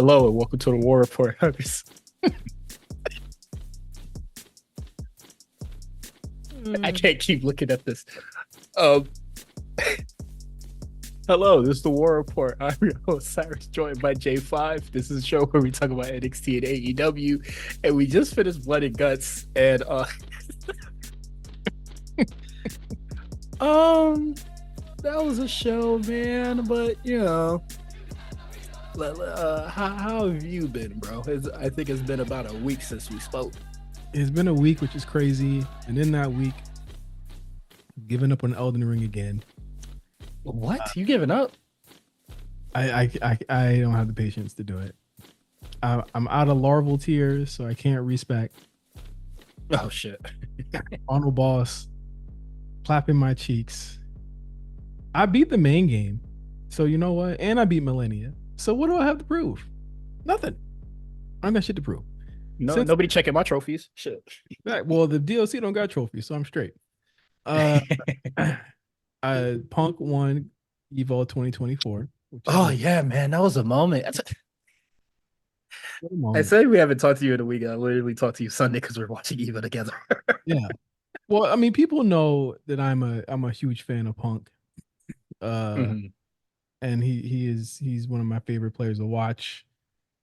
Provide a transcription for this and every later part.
Hello and welcome to the War Report. I can't keep looking at this. Um, Hello, this is the War Report. I'm your host, Cyrus, joined by J5. This is a show where we talk about NXT and AEW, and we just finished Blood and Guts, and that was a show, man. But how have you been, bro? I think it's been about a week since we spoke. It's been a week, which is crazy, and in that week, giving up on Elden Ring again. What? You giving up? I don't have the patience to do it. I'm out of larval tears, so I can't respec. Oh shit! Final boss, clapping my cheeks. I beat the main game, so you know what? And I beat Millennia. So what do I have to prove? Nothing. I don't got shit to prove. No, nobody checking my trophies. Shit. Well, the DLC don't got trophies, so I'm straight. Punk won Evo 2024. Oh yeah, man, that was a moment. I said we haven't talked to you in a week. I literally talked to you Sunday because we're watching Evo together. Yeah. Well, I mean, people know that I'm a huge fan of Punk. And he's one of my favorite players to watch.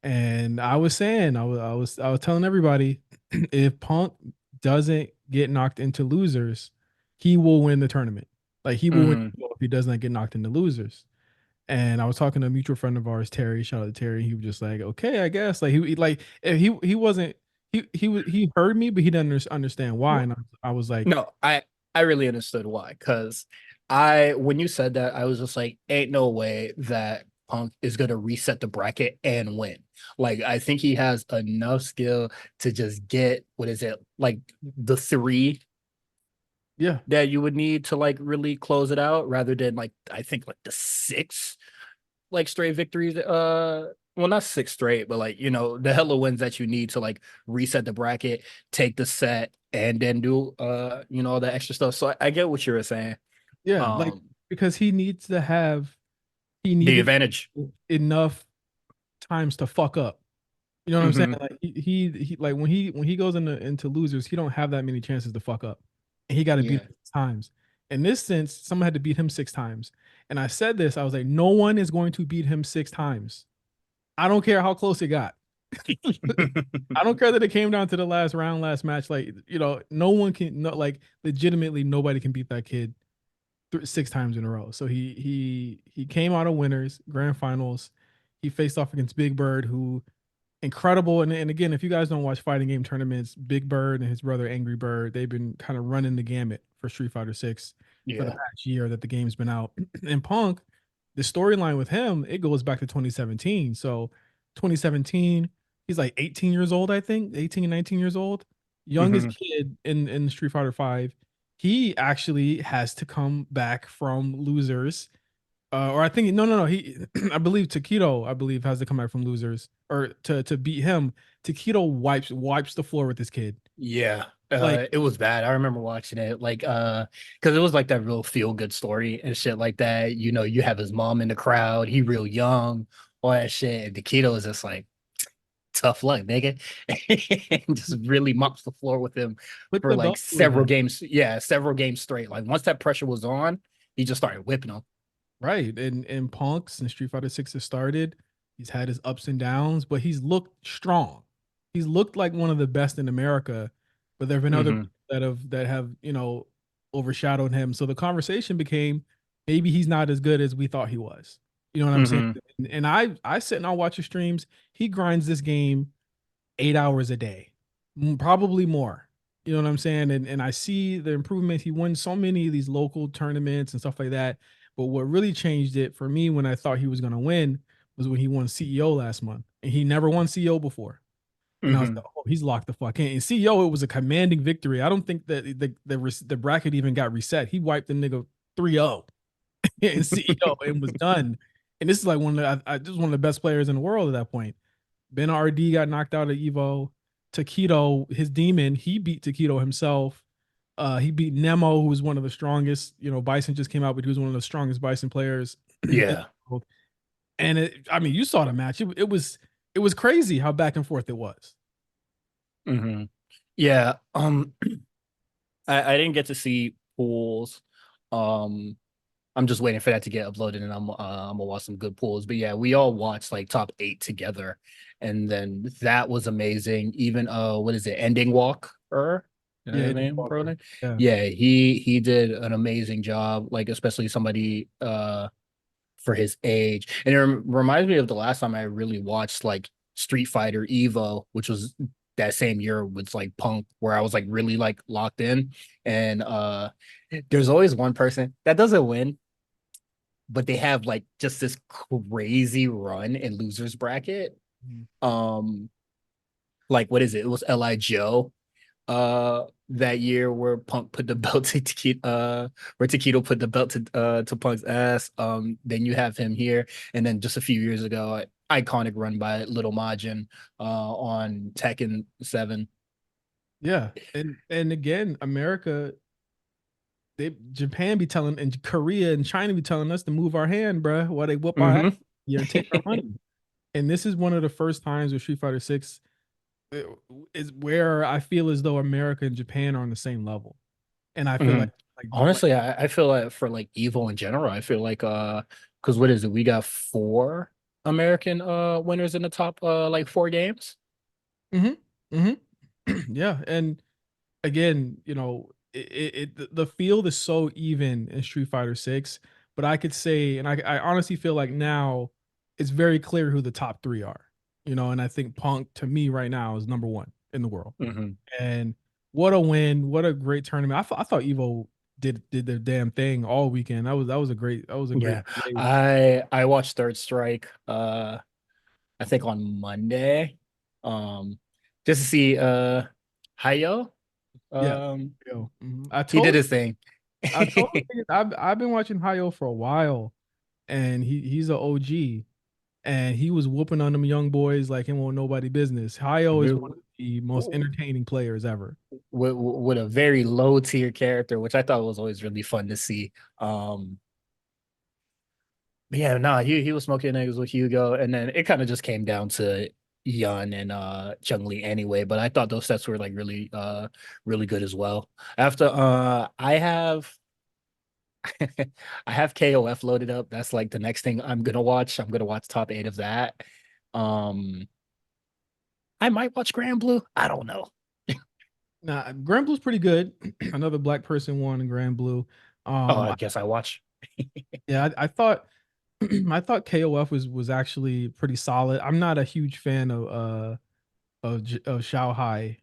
And I was saying, I was telling everybody, if Punk doesn't get knocked into losers, he will win the tournament. Like he will win if he does not get knocked into losers. And I was talking to a mutual friend of ours, Terry. Shout out to Terry. He was just like, okay, I guess. Like he wasn't he heard me, but he didn't understand why. And I was like, no, I really understood why. Because when you said that, I was just like, ain't no way that Punk is gonna reset the bracket and win. Like I think he has enough skill to just get like the 3 that you would need to like really close it out, rather than like I think like the 6 like straight victories. Well, not 6 straight, but like the hella wins that you need to like reset the bracket, take the set, and then do all that extra stuff. So I get what you were saying. Yeah, like because he needs to have the advantage enough times to fuck up. You know what I'm saying? Like he like when he goes into losers, he don't have that many chances to fuck up. And he got to beat 6 times. In this sense, someone had to beat him 6 times. And I said this, I was like, no one is going to beat him 6 times. I don't care how close it got. I don't care that it came down to the last match. Like, no one can, like, legitimately nobody can beat that kid 6 times in a row. So he came out of winners, grand finals. He faced off against Big Bird, who incredible. And again, if you guys don't watch fighting game tournaments, Big Bird and his brother Angry Bird, they've been kind of running the gamut for Street Fighter 6 for the past year that the game's been out. And Punk, the storyline with him, it goes back to 2017. So 2017, he's like 18 years old, I think, 18 and 19 years old, youngest kid in Street Fighter 5. He actually has to come back from losers. Or I think no. He, I believe Taquito, has to come back from losers or to beat him. Taquito wipes the floor with this kid. Yeah, it was bad. I remember watching it, like, because it was like that real feel good story and shit like that. You have his mom in the crowd. He real young, all that shit. And Taquito is just like, tough luck, nigga. And just really mops the floor with him for like several games. Yeah, several games straight. Like once that pressure was on, he just started whipping him. Right. And Punk, since Street Fighter 6 has started, he's had his ups and downs, but he's looked strong. He's looked like one of the best in America, but there have been other that have overshadowed him. So the conversation became, maybe he's not as good as we thought he was. You know what I'm saying? And I sit and I watch his streams. He grinds this game 8 hours a day, probably more. You know what I'm saying? And I see the improvement. He won so many of these local tournaments and stuff like that. But what really changed it for me when I thought he was going to win was when he won CEO last month. And he never won CEO before. And I was like, oh, he's locked the fuck in. And CEO, it was a commanding victory. I don't think that the bracket even got reset. He wiped the nigga 3-0 in CEO and was done. And this is like this was one of the best players in the world at that point. Ben RD got knocked out of Evo. Taquito, his demon, he beat Taquito himself. He beat Nemo, who was one of the strongest. Bison just came out, but he was one of the strongest Bison players. Yeah. And you saw the match. It was it was crazy how back and forth it was. Hmm. Yeah. I didn't get to see pools. Um, I'm just waiting for that to get uploaded, and I'm gonna watch some good pools. But yeah, we all watched like top eight together, and then that was amazing. Even what is it, Ending Walk? Did I Yeah, his Andy name, bro? Walker. Yeah. Yeah, he did an amazing job. Like especially somebody for his age, and it reminds me of the last time I really watched like Street Fighter Evo, which was that same year with like Punk, where I was like really like locked in, and there's always one person that doesn't win, but they have like just this crazy run in losers bracket. Mhm. Um, like what is it? It was Li Joe that year where Punk put the belt to Taquito, where Taquito put the belt to Punk's ass. Then you have him here, and then just a few years ago, iconic run by Little Majin on Tekken 7. Yeah. And again, America, they Japan be telling, and Korea and China be telling us to move our hand, bruh, while they whoop our ass Mm-hmm. here and take our money. And this is one of the first times with Street Fighter Six is where I feel as though America and Japan are on the same level. And I feel Hmm. like Honestly, I feel like for like Evo in general, I feel like because what is it? We got four American winners in the top like four games. hmm hmm yeah. And again, the field is so even in Street Fighter Six, but I could say, and I honestly feel like now it's very clear who the top three are. And I think Punk to me right now is number one in the world. Hmm. And what a win! What a great tournament! I thought Evo did their damn thing all weekend. That was a great Yeah, 3 days. I watched Third Strike I think on Monday just to see Hayo. Yeah. Um Yo. he did his thing. I told you I've been watching Hayo for a while, and he's an OG, and he was whooping on them young boys like him on nobody business. Hayo is one with, of the most entertaining players ever. with a very low tier character, which I thought was always really fun to see. But yeah, no, he was smoking eggs with Hugo, and then it kind of just came down to Yun and Chung Li anyway. But I thought those sets were like really really good as well. After I have KOF loaded up. That's like the next thing I'm gonna watch. I'm gonna watch top eight of that. Um I might watch Grand Blue. I don't know. Nah, Grand Blue's pretty good. Another black person won in Grand Blue. Oh, Um, I guess I watch. yeah, I thought I thought KOF was actually pretty solid. I'm not a huge fan of Xiao Hai,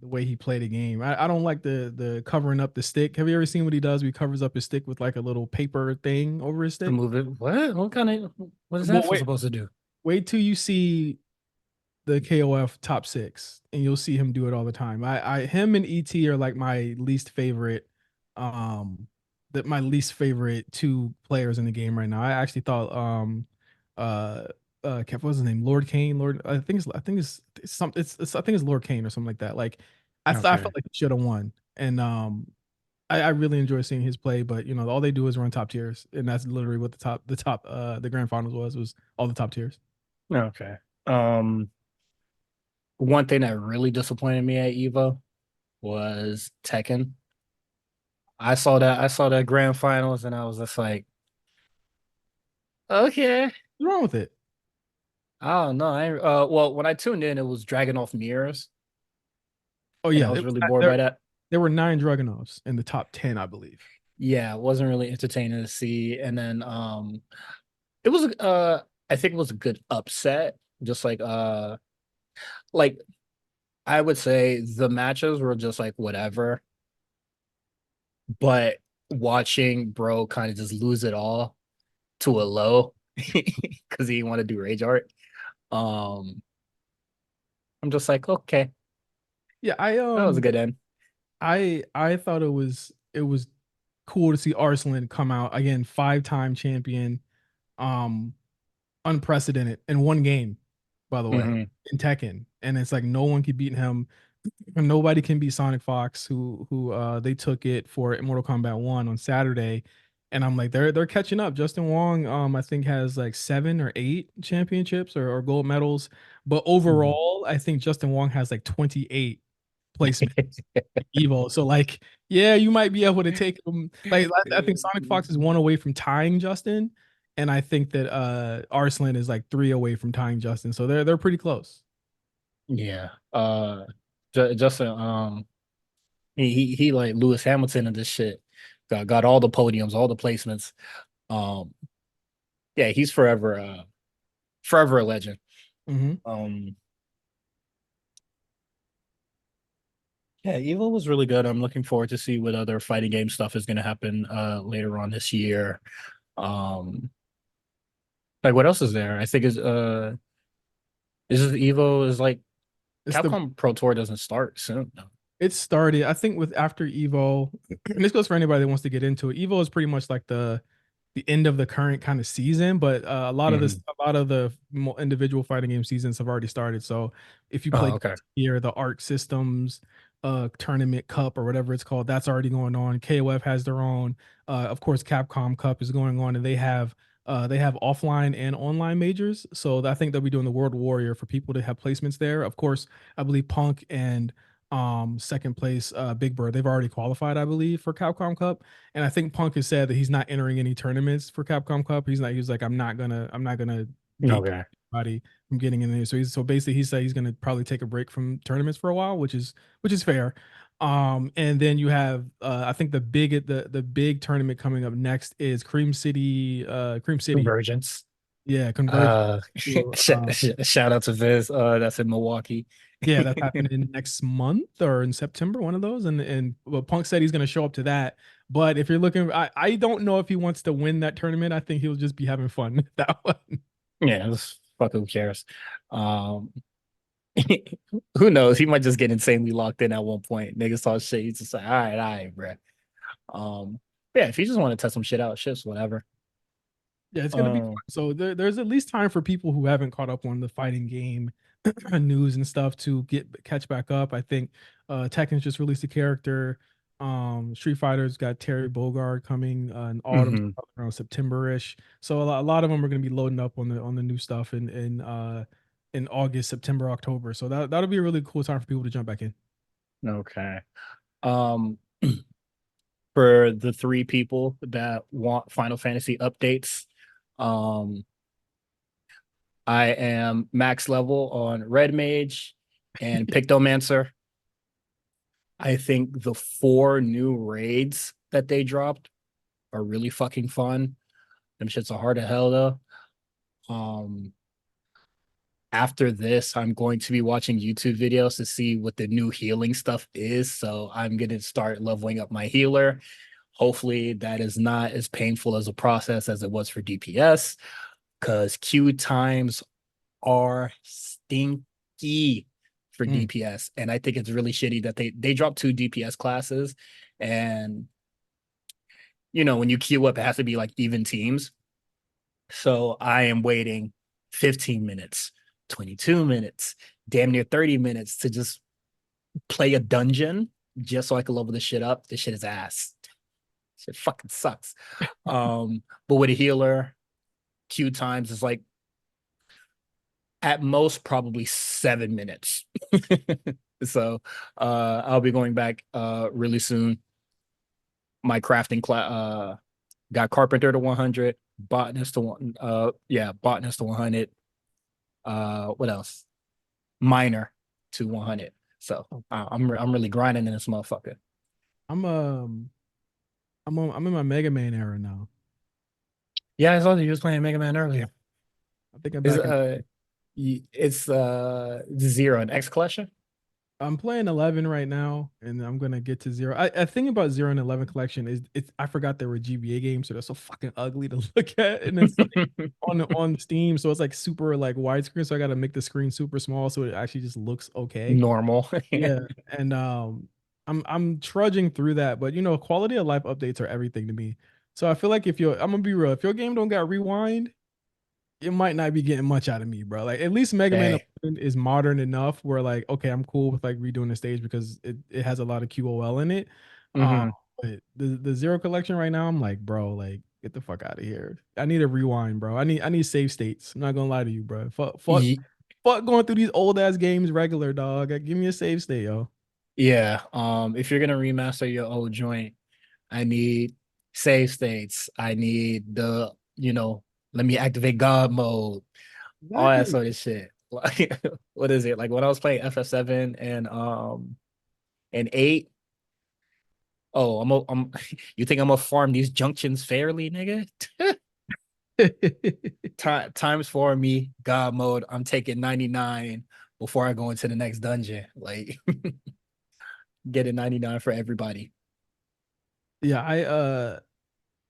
the way he played the game. I don't like the covering up the stick. Have you ever seen what he does? He covers up his stick with like a little paper thing over his To stick. move it. What kind of what is that Well, wait, supposed to do? wait till you see the KOF top six, and you'll see him do it all the time. Him and ET are like my least favorite, that my least favorite two players in the game right now. I actually thought, uh, what was his name? Lord Kane. I think it's Lord Kane or something like that. Like, I Okay. felt like he should have won, and I really enjoy seeing his play. But all they do is run top tiers, and that's literally what the grand finals was all the top tiers. Okay. Um One thing that really disappointed me at Evo was Tekken. I saw that grand finals and I was just like, okay. What's wrong with it? I don't know. Well, when I tuned in, it was Dragon off Mirrors, Oh and I yeah, was really bored there by that. there were 9 Dragunovs in the top 10, I believe. Yeah, it wasn't really entertaining to see. And then it was I think it was a good upset. Just like I would say the matches were just like whatever, but watching bro kind of just lose it all to a low because he didn't want to do rage art. Um, I'm just like, okay, Yeah, that was a good end. I thought it was cool to see Arslan come out again, 5-time champion, um, unprecedented in one game, by the way, Hmm. in Tekken, and it's like no one can beat him, and nobody can beat Sonic Fox, who they took it for Mortal Kombat 1 on Saturday, and I'm like they're catching up. Justin Wong, I think has like 7 or 8 championships or gold medals, but Mhm. overall, I think Justin Wong has like 28 placements in Evo. So like, yeah, you might be able to take him. Like I think Sonic Fox is 1 away from tying Justin, and I think that Arslan is like 3 away from tying Justin. So they're pretty close. Yeah. Justin, he like Lewis Hamilton and this shit. Got all the podiums, all the placements. Um, yeah, he's forever a legend. Hmm. Um, yeah, Evo was really good. I'm looking forward to see what other fighting game stuff is gonna happen later on this year. Um, like what else is there? I think is Evo is like It's the Capcom Pro Tour doesn't start soon. No. It started, I think, with after Evo, and this goes for anybody that wants to get into it. Evo is pretty much like the end of the current kind of season, but Mhm. a lot of the individual fighting game seasons have already started. So if you Oh, play okay. here, the Arc Systems tournament cup or whatever it's called, that's already going on. KOF has their own. Of course, Capcom Cup is going on, and they have offline and online majors. So I think they'll be doing the World Warrior for people to have placements there. Of course, I believe Punk and second place Big Bird, they've already qualified, I believe, for Capcom Cup. And I think Punk has said that he's not entering any tournaments for Capcom Cup. He's like, I'm not gonna gate Okay. anybody from getting in there. So basically he said he's gonna probably take a break from tournaments for a while, which is fair. And then you have I think the big tournament coming up next is Cream City. Convergence. Yeah, Converge. Uh, shout out to Viz. That's in Milwaukee. Yeah, that's happening next month or in September, one of those. And well, Punk said he's going to show up to that. But if you're looking, I don't know if he wants to win that tournament. I think he'll just be having fun with that one. Yeah, this fuck who cares. Um, who knows? He might just get insanely locked in at one point. Niggas talk shit. He's just like, all right, bro. Um, yeah, if you just want to test some shit out, shit's whatever. Yeah, it's going to be fun. Um, So there's at least time for people who haven't caught up on the fighting game news and stuff to catch back up. I think Tekken's just released a character. Street Fighter's got Terry Bogard coming in autumn, mhm. around September-ish. So a lot of them are going to be loading up on the new stuff in August, September, October. So that'll be a really cool time for people to jump back in. Okay. Um, for the three people that want Final Fantasy updates, um, I am max level on Red Mage and Pictomancer. I think the four new raids that they dropped are really fucking fun. Them shits are hard to hell though. Um, After this, I'm going to be watching YouTube videos to see what the new healing stuff is. So I'm gonna start leveling up my healer. Hopefully, that is not as painful as a process as it was for DPS, because queue times are stinky for Mm. DPS, and I think it's really shitty that they dropped two DPS classes, and when you queue up, it has to be like even teams. So I am waiting 15 minutes, 22 minutes, damn near 30 minutes to just play a dungeon just so I can level this shit up. This shit is ass. Shit fucking sucks. But with a healer, queue times is like at most probably 7 minutes. So I'll be going back really soon. My crafting class got carpenter to 100, botanist to botanist to 100. What else? Miner to 100. So I'm really grinding in this motherfucker. I'm I'm in my Mega Man era now. Yeah, I saw that you was playing Mega Man earlier. I think I'm Is back in. it's Zero and X collection? I'm playing 11 right now, and I'm gonna get to zero. I think about 0 and 11 collection is it's I forgot they were GBA games, so they're so fucking ugly to look at, and it's like on Steam, so it's like super like widescreen. So I got to make the screen super small so it actually just looks okay. Normal. Yeah, and I'm trudging through that, but quality of life updates are everything to me. So I feel like I'm gonna be real, if your game don't got rewind, it might not be getting much out of me, bro. Like at least Mega Man Hey. 11 is modern enough where like, okay, I'm cool with like redoing the stage because it has a lot of QOL in it. Um, Hmm. But the Zero collection right now, I'm like, bro, like get the fuck out of here. I need a rewind, bro. I need save states. I'm not gonna lie to you, bro. Fuck going through these old ass games regular, dog. Give me a save state, yo. Yeah. If you're gonna remaster your old joint, I need save states. I need let me activate God mode, all that Exactly. sort of shit. Like, what is it? Like when I was playing FF7 and 8. Oh, I'm you think I'm gonna farm these junctions fairly, nigga? Times for me, God mode. I'm taking 99 before I go into the next dungeon. Like getting 99 for everybody. Yeah,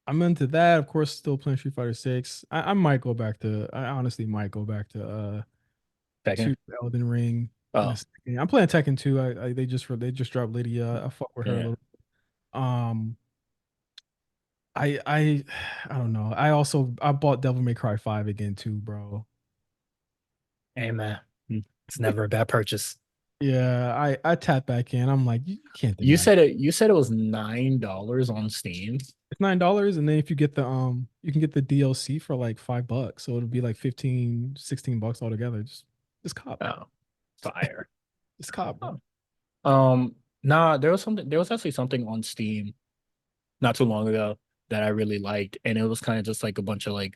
I'm into that. Of course, still playing Street Fighter 6. I might go back to I honestly might go back to Second. Elden Ring in a Oh, second. I'm playing Tekken 2. They just dropped Lydia. I fuck with her a yeah. little. Um I I don't know. I bought Devil May Cry 5 again too, bro. Hey man. It's never a bad purchase. Yeah, I tapped back in. I'm like, you can't You deny it. said it was $9 on Steam. It's $9, and then if you get you can get the DLC for like $5. So it'll be like 15, $16 altogether. Just cop. Oh, fire. Just cop, bro. Oh. Nah, there was actually something on Steam not too long ago that I really liked, and it was kind of just like a bunch of like,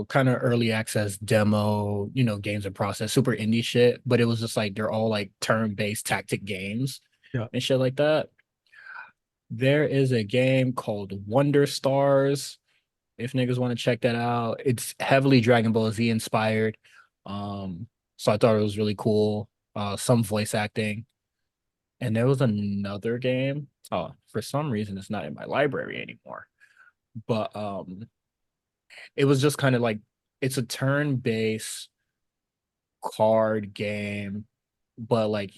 kind of early access demo, games in process, super indie shit, but it was just like they're all like turn-based tactic games Yeah. and shit like that. There is a game called Wonder Stars. If niggas want to check that out, it's heavily Dragon Ball Z inspired. So I thought it was really cool. Some voice acting. And there was another game. Oh, for some reason it's not in my library anymore. But it was just kind of like it's a turn-based card game, but like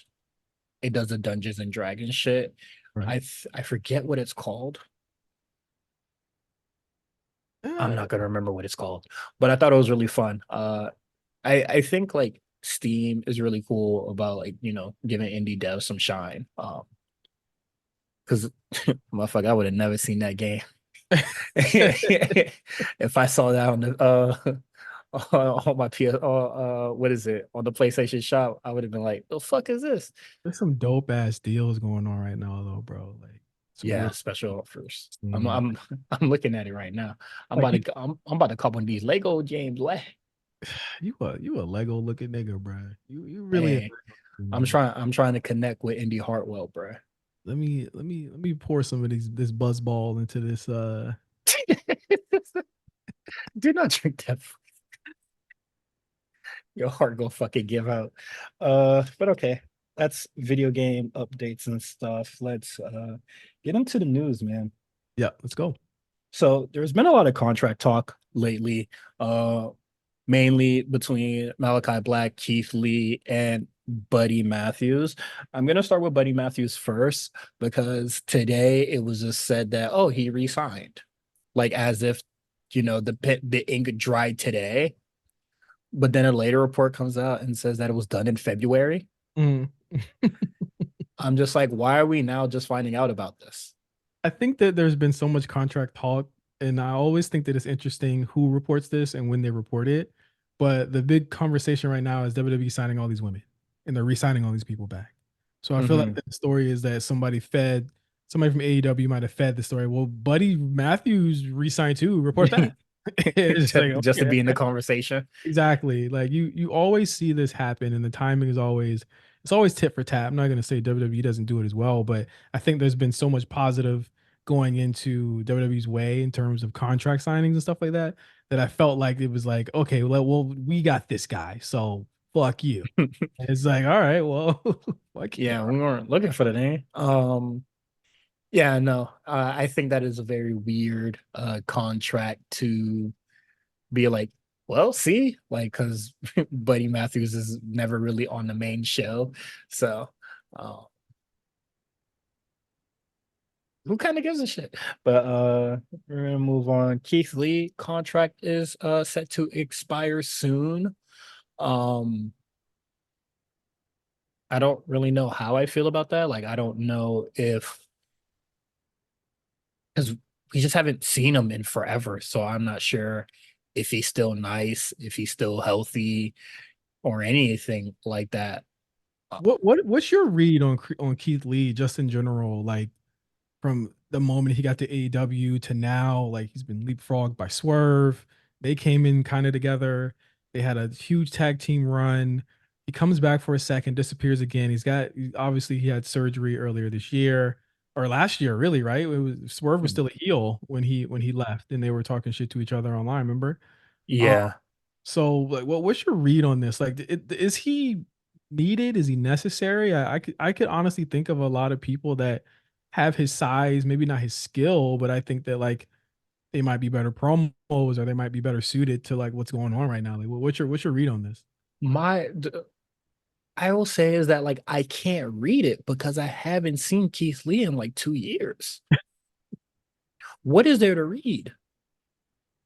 it does the Dungeons and Dragons shit. Right. I forget what it's called. I'm Uh, not gonna remember what it's called, but I thought it was really fun. I think like Steam is really cool about like giving indie devs some shine. Because motherfucker, I would have never seen that game if I saw that on the on my PS what is it on the PlayStation Shop. I would have been like, the fuck is this? there's some dope ass deals going on right now, though, bro. Like some Yeah, real special offers. I'm Steam. I'm I'm looking at it right now. Like I'm about to cop one of these Lego games. What? you a Lego looking nigga, bro. You really a Hey, Lego looking nigga. I'm trying to connect with Indy Hartwell, bro. Let me pour some of this buzz ball into this. Do not drink that. Your heart gonna fucking give out. But okay. That's video game updates and stuff. Let's get into the news, man. Yeah, let's go. So there's been a lot of contract talk lately, mainly between Malachi Black, Keith Lee, and Buddy Matthews. I'm gonna start with Buddy Matthews first because today it was just said that he resigned, like as if the ink dried today. But then a later report comes out and says that it was done in February. Mm. I'm just like, why are we now just finding out about this? I think that there's been so much contract talk, and I always think that it's interesting who reports this and when they report it. But the big conversation right now is WWE signing all these women, and they're re-signing all these people back. So I feel like Mhm. the story is that somebody from AEW might have fed the story. Well, Buddy Matthews re-signed too. Report that. It's just like, just to okay. be in the conversation. Exactly. Like you always see this happen, and the timing is always it's always tit for tat. I'm not gonna say WWE doesn't do it as well, but I think there's been so much positive going into WWE's way in terms of contract signings and stuff like that, that I felt like it was like, okay, well, we got this guy, so fuck you. And it's like, all right, well, fuck you. Yeah, we weren't looking for the name. Yeah, no, I think that is a very weird contract to be like, well, see, like, because Buddy Matthews is never really on the main show. So, uh, who kind of gives a shit? But we're gonna move on. Keith Lee contract is set to expire soon. Um, I don't really know how I feel about that. Like, I don't know if because we just haven't seen him in forever. So I'm not sure if he's still nice, if he's still healthy, or anything like that. Uh, What's your read on Keith Lee just in general? Like from the moment he got to AEW to now, like he's been leapfrogged by Swerve. They came in kind of together. They had a huge tag team run. He comes back for a second, disappears again. Obviously he had surgery earlier this year or last year, really, right? It was Swerve was still a heel when he left, and they were talking shit to each other online. Remember? Um, yeah, so, like, what's your read on this? Like, is he needed? Is he necessary? I could honestly think of a lot of people that have his size, maybe not his skill, but I think that like they might be better promos or they might be better suited to like what's going on right now. Like, what's your read on this? my I will say is that like I can't read it because I haven't seen Keith Lee in like 2 years. What is there to read?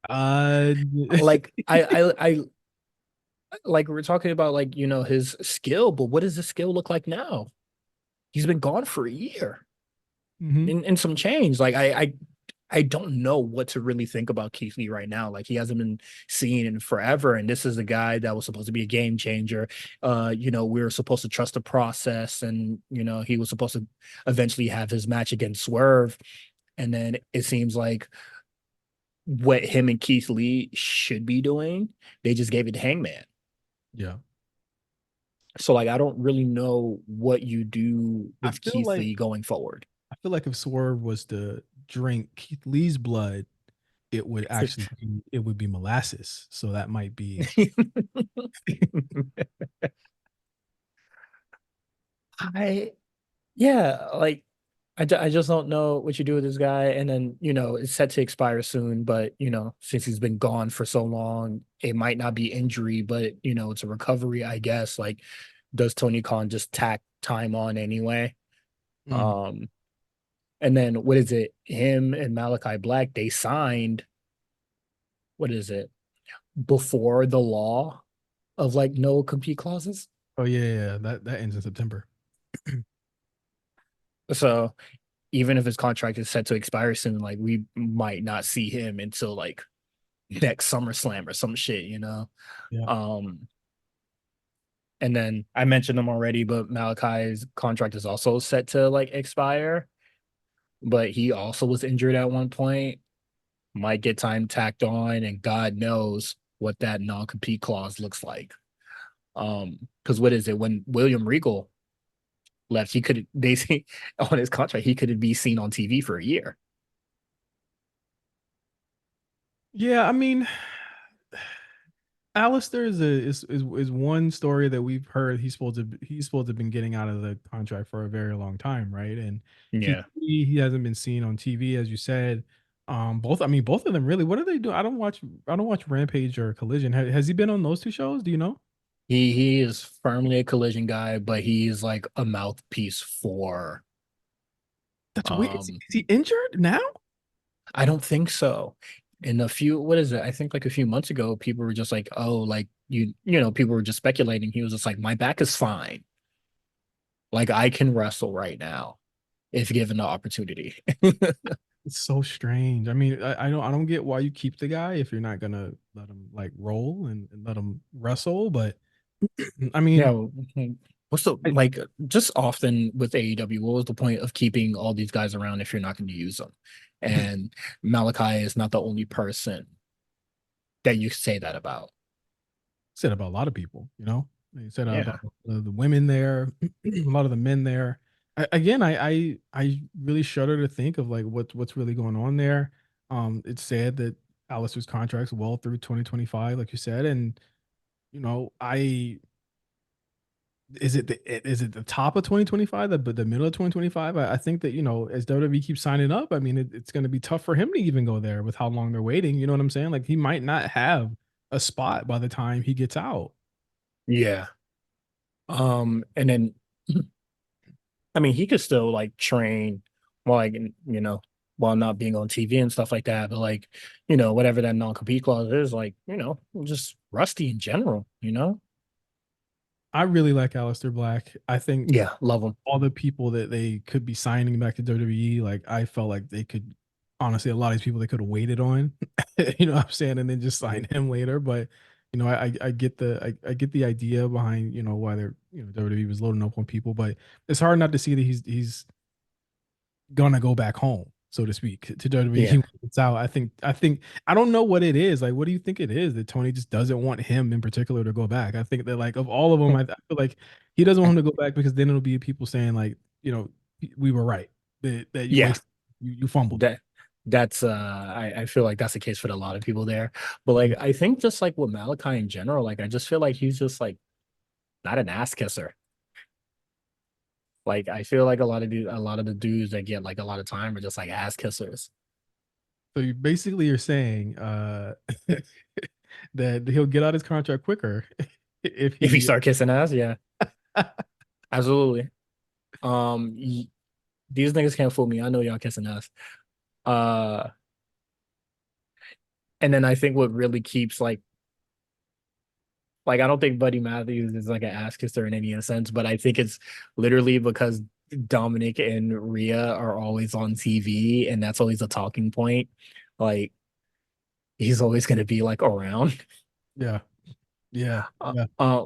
Uh, Like I like we're talking about like his skill, but what does his skill look like now? He's been gone for a year mhm. in some change. Like I don't know what to really think about Keith Lee right now. Like he hasn't been seen in forever, and this is a guy that was supposed to be a game changer. We were supposed to trust the process, and he was supposed to eventually have his match against Swerve, and then it seems like what him and Keith Lee should be doing, they just gave it to Hangman. Yeah, So like I don't really know what you do I with feel Keith like Lee going forward. if Swerve was to drink Keith Lee's blood, it would be molasses. So that might be. I Yeah, like I just don't know what you do with this guy. And then, it's set to expire soon, but since he's been gone for so long, it might not be injury, but it's a recovery, I guess. Like, does Tony Khan just tack time on anyway? Mhm. Um, and then what is it? Him and Malachi Black, they signed, what is it, before the law of like no compete clauses. Oh yeah, that ends in September. So even if his contract is set to expire soon, like we might not see him until like next SummerSlam or some shit. Yeah. Um, and then I mentioned him already, but Malachi's contract is also set to like expire, but he also was injured at one point. Might get time tacked on, and God knows what that non-compete clause looks like. Because what is it when William Regal left? He could they say on his contract he could be seen on TV for a year. Yeah, I mean, Alistair is one story that we've heard he's supposed to have been getting out of the contract for a very long time, right? And Keith Yeah, Lee, he hasn't been seen on TV, as you said. Both of them really. What do they do? I don't watch Rampage or Collision. Has he been on those two shows? Do you know? he is firmly a Collision guy, but he's like a mouthpiece for That's weird. um Is he injured now? I don't think so. In a few, what is it? I think like a few months ago, people were just like, oh, like people were just speculating. He was just like, my back is fine. Like I can wrestle right now if given the opportunity. It's so strange. I mean, I don't get why you keep the guy if you're not gonna let him like roll and let him wrestle. But I Yeah. mean, What's the I, like just often with AEW, what was the point of keeping all these guys around if you're not going to use them? And Malachi is not the only person that you say that about. said about a lot of people, you know. He said Yeah. about the women there, a lot of the men there. I really shudder to think of like what's really going on there. It's sad that Alistair's contract's well through 2025, like you said, and I is it the top of 2025, the middle of 2025? I think that as WWE keeps signing up, I mean it's going to be tough for him to even go there with how long they're waiting. You know what I'm saying? Like he might not have a spot by the time he gets out. Yeah. And then I mean, he could still like train while like while not being on TV and stuff like that. But like, whatever that non-compete clause is, like, just rusty in general. I really like Aleister Black. I think Yeah, love him. all the people that they could be signing back to WWE, like I felt like they could. honestly, a lot of these people they could have waited on, you know what I'm saying, and then just sign him later. But I get I get the idea behind why they're WWE was loading up on people, but it's hard not to see that he's gonna go back home, so to speak, to Yeah, WWE. It's out. I think I don't know what it is. Like, what do you think it is that Tony just doesn't want him in particular to go back? I think that like of all of them, I feel like he doesn't want him to go back because then it'll be people saying like, we were right that you yeah. wasted, you fumbled it. That that's I feel like that's the case for a lot of people there. But like I think just like with Malachi in general, like I just feel like he's just like not an ass kisser. Like I feel like a lot of the dudes that get like a lot of time are just like ass kissers. So you basically you're saying that he'll get out his contract quicker if If you he start kissing ass, yeah, absolutely. These niggas can't fool me. I know y'all kissing ass. Uh, and then I think what really keeps like I don't think Buddy Matthews is like an ass kisser in any sense, but I think it's literally because Dominic and Rhea are always on TV, and that's always a talking point. Like he's always gonna be like around. yeah, yeah, Uh, yeah. uh,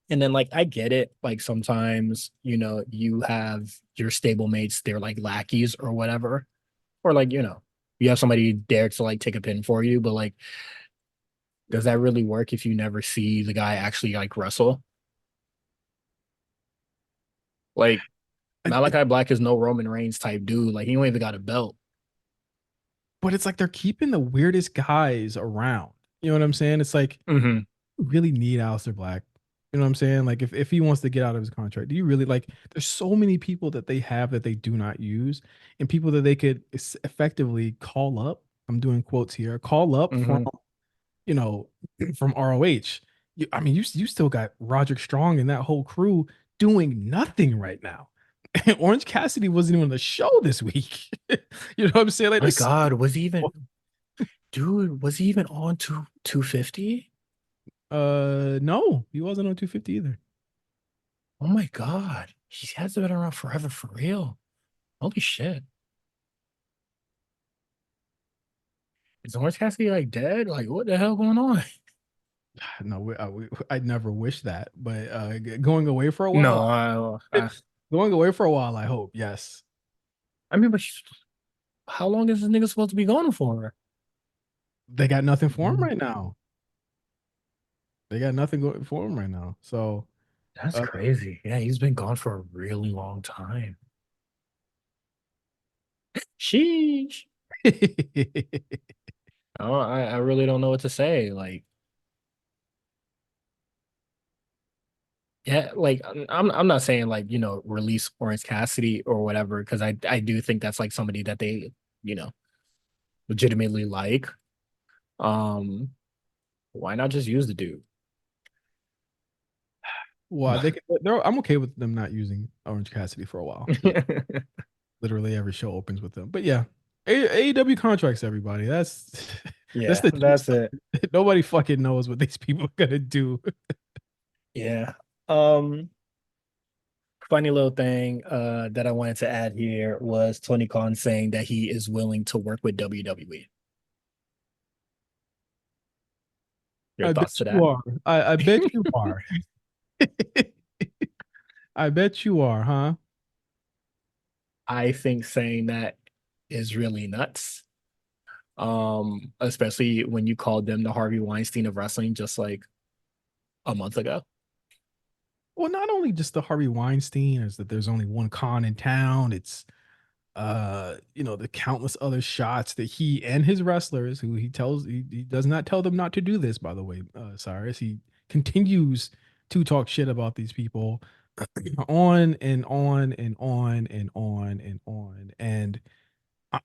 and then like I get it. Like sometimes you have your stablemates, they're like lackeys or whatever, or like you have somebody there to like take a pin for you, but like does that really work if you never see the guy actually like wrestle? Like Malachi Black is no Roman Reigns type dude. Like he don't even got a belt. But it's like they're keeping the weirdest guys around. You know what I'm saying? It's like Hmm. you really need Aleister Black. You know what I'm saying? Like if he wants to get out of his contract, do you really like there's so many people that they have that they do not use and people that they could effectively call up. I'm doing quotes here. Call up from, Hmm. you know, from ROH. I mean, you still got Roderick Strong and that whole crew doing nothing right now. Orange Cassidy wasn't even on the show this week. You know what I'm saying? Like My this. God, was he even dude, was he even on 250? No, he wasn't on 250 either. Oh my God. He has been around forever for real. Holy shit. Is Orange Cassidy like dead? Like what the hell going on? No, I'd never wish that, but going away for a while, No, going away for a while, I hope. Yes, I mean, but how long is this nigga supposed to be going for? they got nothing for him right now. They got nothing going for him right now. So, That's uh, crazy. Yeah, he's been gone for a really long time. Sheesh. Oh, I really don't know what to say. Like, yeah, like I'm not saying like, release Orange Cassidy or whatever, because I do think that's like somebody that they, you know, legitimately like. Um, why not just use the dude? well, I'm okay with them not using Orange Cassidy for a while. Literally every show opens with them. But yeah, AEW contracts everybody. That's that's Yeah, the that's it. nobody fucking knows what these people are gonna do. Yeah. Um, Funny little thing that I wanted to add here was Tony Khan saying that he is willing to work with WWE. Your I bet thoughts to you that? are. I bet you are. I bet you are, huh? I think saying that is really nuts. Especially when you called them the Harvey Weinstein of wrestling just like a month ago. Well, not only just the Harvey Weinstein is that there's only one con in town, it's the countless other shots that he and his wrestlers who he does not tell them not to do this, by the way, Cyrus. He continues to talk shit about these people on and on and on and on and on. And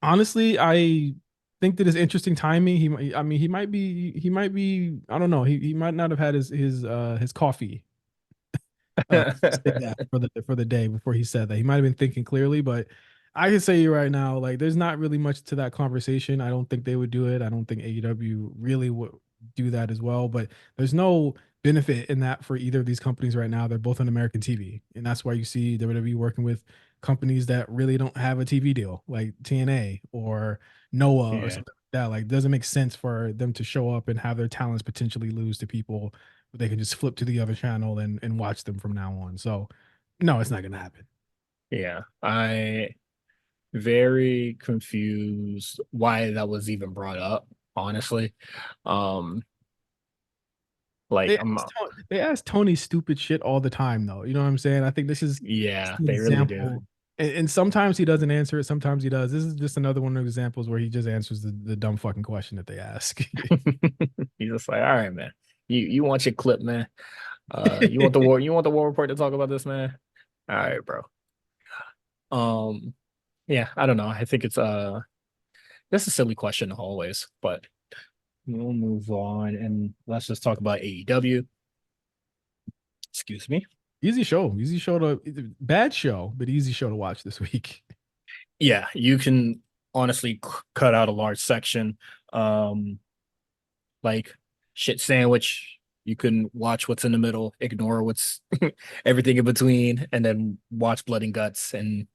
honestly, I think that it's interesting timing. I mean, he might be, I don't know, he might not have had his coffee say that for the day before he said that. He might have been thinking clearly, but I can say you right now, like there's not really much to that conversation. I don't think they would do it. I don't think AEW really would do that as well. But there's no benefit in that for either of these companies right now. They're both on American TV, and that's why you see WWE working with companies that really don't have a TV deal, like TNA or Noah or Yeah. something like that. Like, it doesn't make sense for them to show up and have their talents potentially lose to people. They can just flip to the other channel and watch them from now on. So, no, it's not gonna happen. Yeah. I very confused why that was even brought up, honestly. Um, like I'm They ask Tony stupid shit all the time, though. You know what I'm saying? I think this is yeah, an they really do. example, and sometimes he doesn't answer it, sometimes he does. This is just another one of the examples where he just answers the dumb fucking question that they ask. He's just like, all right, man. You want your clip, man. You want the war report to talk about this, man? All right, bro. Um, yeah, I don't know. I think it's that's a silly question always, but we'll move on and let's just talk about AEW. Excuse me. Easy show to bad show, but easy show to watch this week. Yeah, you can honestly cut out a large section. Um, like shit sandwich. You can watch what's in the middle, ignore what's everything in between, and then watch Blood and Guts. And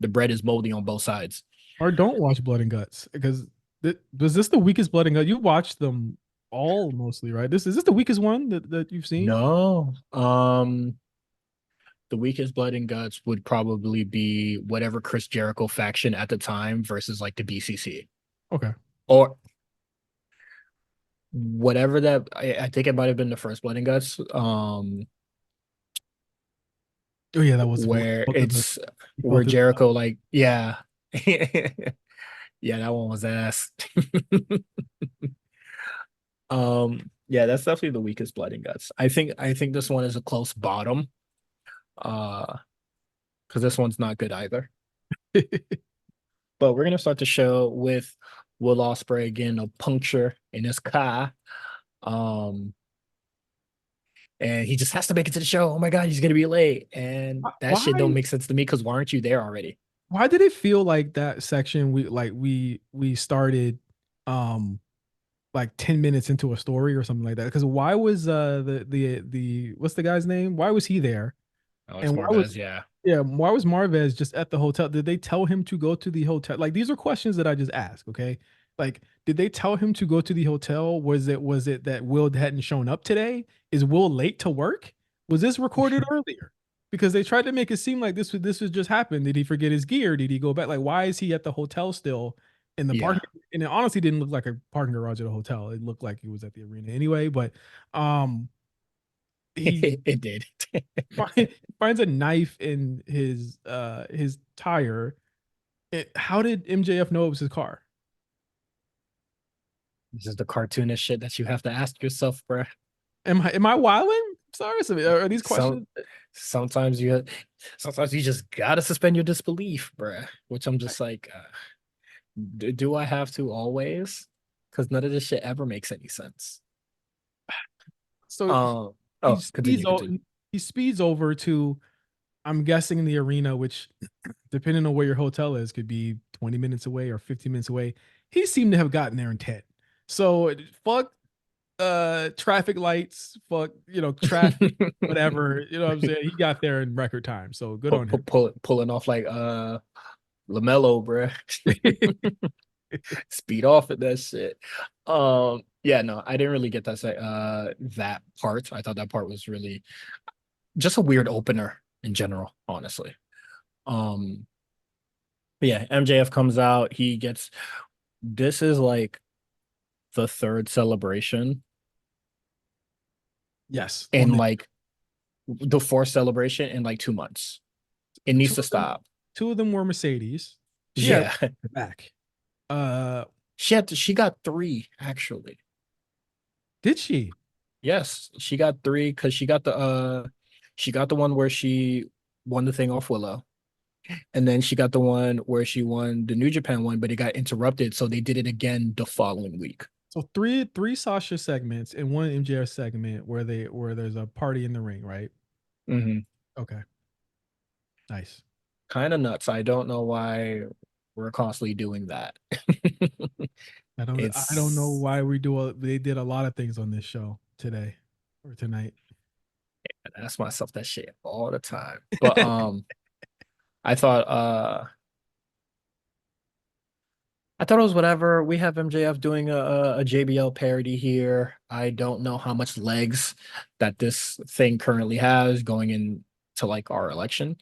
the bread is moldy on both sides. Or don't watch Blood and Guts because was this the weakest Blood and Guts? You watched them all mostly, right? This is this the weakest one that you've seen? No. The weakest Blood and Guts would probably be whatever Chris Jericho faction at the time versus like the BCC Okay. or whatever that. I think it might have been the first Blood and Guts. Oh yeah, that was the one. Where Both of the it's he fell where through. Jericho like yeah. Yeah, that one was ass. Yeah, that's definitely the weakest Blood and Guts. I think this one is a close bottom. Uh, because this one's not good either. But we're gonna start the show with Will Ospreay getting a puncture in his car. Um, and he just has to make it to the show. Oh my god, he's gonna be late. And that shit don't Why? make sense to me because why aren't you there already? Why did it feel like that section we started um like 10 minutes into a story or something like that? Because why was the what's the guy's name? Why was he there? Alex And why was Marvez, yeah. yeah, why was Marvez just at the hotel? Did they tell him to go to the hotel? Like, these are questions that I just ask, okay? Like, did they tell him to go to the hotel? Was it that Will hadn't shown up today? Is Will late to work? Was this recorded earlier? Because they tried to make it seem like this was just happened. Did he forget his gear? Did he go back? Like, why is he at the hotel still in the Yeah, parking? And it honestly didn't look like a parking garage at a hotel. It looked like he was at the arena anyway. But um, he it did. find, finds a knife in his tire. How did MJF know it was his car? This is the cartoonish shit that you have to ask yourself, bro. Am I wilding? Sorry, are these Some questions? sometimes you sometimes you just gotta suspend your disbelief, bruh. Which I'm just like, do I have to always? Because none of this shit ever makes any sense. So Um. he Oh, speeds continue, continue. he speeds over to, I'm guessing, the arena, which depending on where your hotel is could be 20 minutes away or 15 minutes away. He seemed to have gotten there in 10. So fuck traffic lights, fuck, traffic, whatever. You know what I'm saying? He got there in record time. So good on him. Pulling off like Lamelo, bruh. Speed off at that shit. Yeah, no, I didn't really get that part. I thought that part was really just a weird opener in general, honestly. Um, but yeah, MJF comes out. He gets this is like the third celebration Yes, on in the like the fourth celebration in like 2 months. It two needs to of them. stop. Two of them were Mercedes. She had Yeah. her back. Uh, She got three actually. did she? Yes, she got three because she got the one where she won the thing off Willow. And then she got the one where she won the New Japan one, but it got interrupted. So they did it again the following week. So three Sasha segments and one MJF segment where there's a party in the ring, right? Hmm. Okay, nice. Kind of nuts. I don't know why we're constantly doing that. I don't know It's why they did a lot of things on this show today. or tonight. I ask myself that shit all the time. But I thought I thought it was whatever. We have MJF doing a JBL parody here. I don't know how much legs that this thing currently has going into like our election.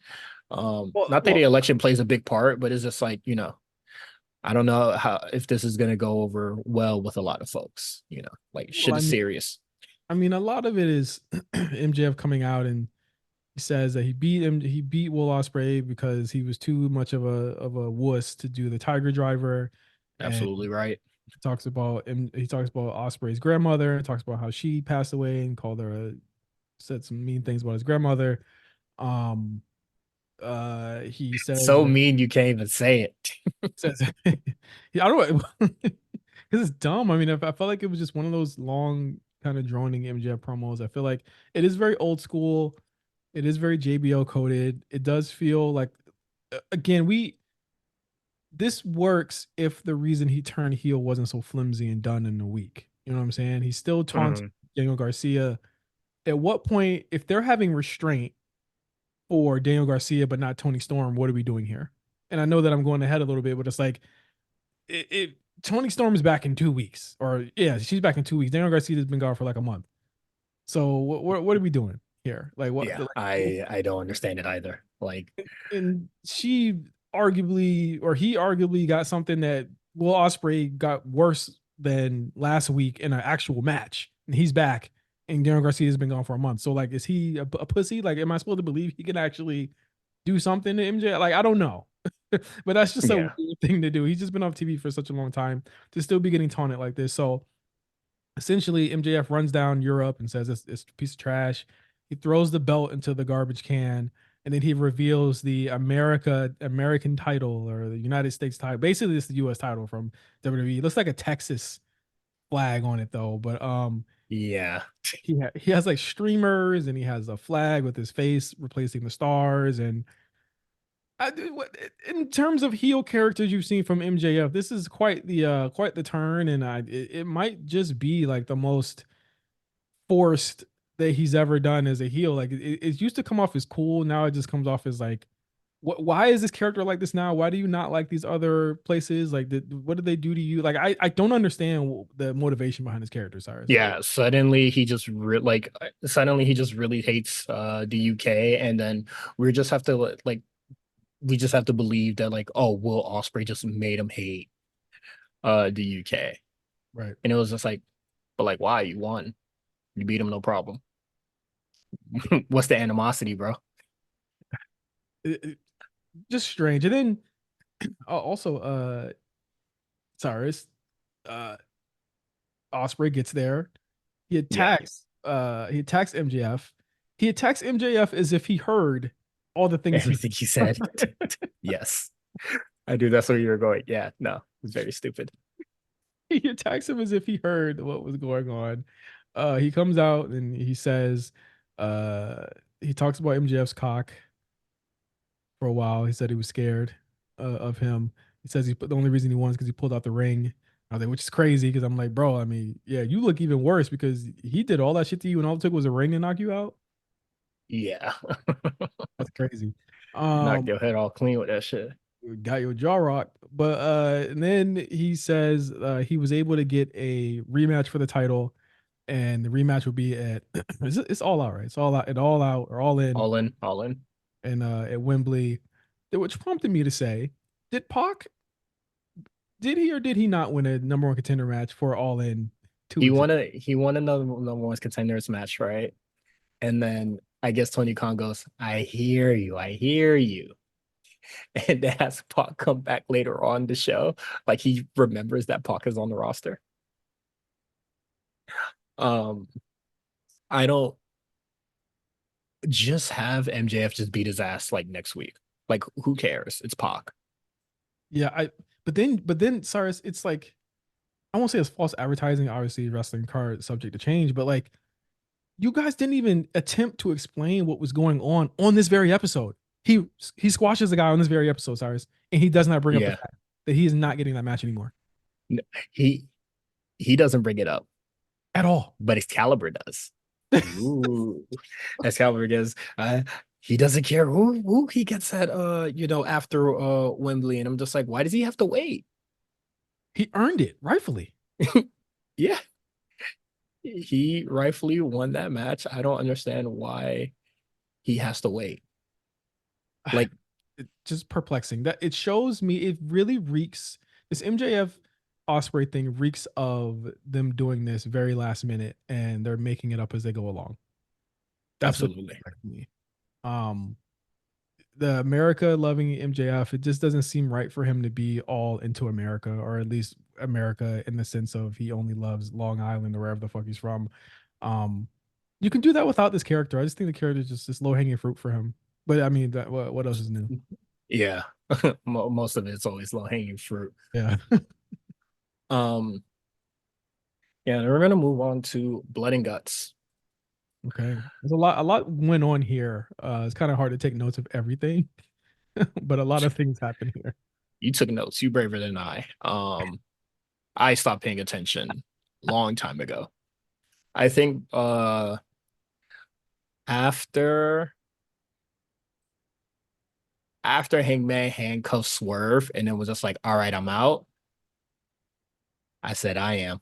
Well, Not that well, the election plays a big part, but it's just like, I don't know how if this is gonna go over well with a lot of folks, like well, shit is serious. I mean, a lot of it is MJF coming out and he says that he beat Will Ospreay because he was too much of a wuss to do the Tiger Driver, and Absolutely right. he talks about Ospreay's grandmother, and talks about how she passed away and said some mean things about his grandmother. Um, he says So that mean you can't even say it. says yeah, I don't because it's dumb. I mean, I felt like it was just one of those long kind of droning MJF promos. I feel like it is very old school. It is very JBL coded. It does feel like again, we this works if the reason he turned heel wasn't so flimsy and done in a week. You know what I'm saying? He still taunts Mhm. Daniel Garcia. At what point, if they're having restraint for Daniel Garcia but not Tony Storm, what are we doing here? And I know that I'm going ahead a little bit, but it's like it Tony Storm is back in 2 weeks, or yeah, she's back in 2 weeks. Daniel Garcia has been gone for like a month. So what are we doing here? Like what? Yeah, I don't understand it either. Like, And she arguably, or he arguably, got something that Will Ospreay got worse than last week in an actual match, and he's back. And Daniel Garcia has been gone for a month. So like, is he a pussy? Like, am I supposed to believe he can actually do something to MJ? Like, I don't know. But that's just a yeah, weird thing to do. He's just been off TV for such a long time to still be getting taunted like this. So essentially, MJF runs down Europe and says it's a piece of trash. He throws the belt into the garbage can, and then he reveals the American title, or the United States title. Basically, it's the U.S. title from WWE. It looks like a Texas flag on it though, but yeah, he has like streamers, and he has a flag with his face replacing the stars. And in terms of heel characters you've seen from MJF, this is quite the turn, and it might just be like the most forced that he's ever done as a heel. Like it used to come off as cool, now it just comes off as like, why is this character like this now? Why do you not like these other places? Like, what did they do to you? Like, I don't understand the motivation behind his character, Cyrus. yeah. Suddenly he just really hates the UK, and then we just have to like we just have to believe that like, oh, Will Ospreay just made him hate the UK, Right. and it was just like, but like, why? You won, you beat him, no problem. What's the animosity, bro? It- just strange. And then also, Cyrus, uh, Osprey gets there. He Yeah, attacks. He attacks MJF. He attacks MJF as if he heard all the things he everything he said. Yes, I do. That's where you're going. Yeah, no, it's very stupid. he attacks him as if he heard what was going on. He comes out and he says, uh, he talks about MJF's cock for a while. He said he was scared of him. He says the only reason he won is because he pulled out the ring. I was like, which is crazy because I'm like, bro, I mean, yeah, you look even worse because he did all that shit to you and all it took was a ring to knock you out. Yeah, That's crazy. knock Um, your head all clean with that shit. got your jaw rocked. But and then he says he was able to get a rematch for the title, and the rematch will be at it's all out, right? It's all out, all out, or all in, All in, all in. and at Wembley, which prompted me to say, did Pac did he or did he not win a number one contender match for All In 2 weeks ago? He won another number one contenders match, right? And then I guess Tony Khan goes, I hear you, I hear you. And then has Pac come back later on the show. Like he remembers that Pac is on the roster. Um, I don't just have MJF just beat his ass like next week. Like, who cares? It's Pac. Yeah, I but then Cyrus, it's like I won't say it's false advertising. Obviously, wrestling card subject to change, but like you guys didn't even attempt to explain what was going on this very episode. He squashes the guy on this very episode, Cyrus, and he does not bring up the Yeah. fact that he is not getting that match anymore He he doesn't bring it up, at all. but Excalibur does. Ooh, that's how it is. He doesn't care who he gets at after Wembley, and I'm just like, why does he have to wait? He earned it, rightfully. Yeah, he rightfully won that match. I don't understand why he has to wait. Like, It's just perplexing. That it shows me it really reeks. This MJF Osprey thing reeks of them doing this very last minute, and they're making it up as they go along. That's what absolutely. me. Um, the America loving MJF, it just doesn't seem right for him to be all into America, or at least America in the sense of he only loves Long Island or wherever the fuck he's from. Um, you can do that without this character. I just think the character is just this low hanging fruit for him. But I mean, what else is new? Yeah, most of it's always low hanging fruit. Yeah. Um, yeah, and we're gonna move on to Blood and Guts. Okay. There's a lot went on here. It's kind of hard to take notes of everything, but a lot of things happen here. You took notes. You braver than I. I stopped paying attention long time ago. I think after Hangman handcuffed Swerve and then was just like, all right, I'm out. I said I am.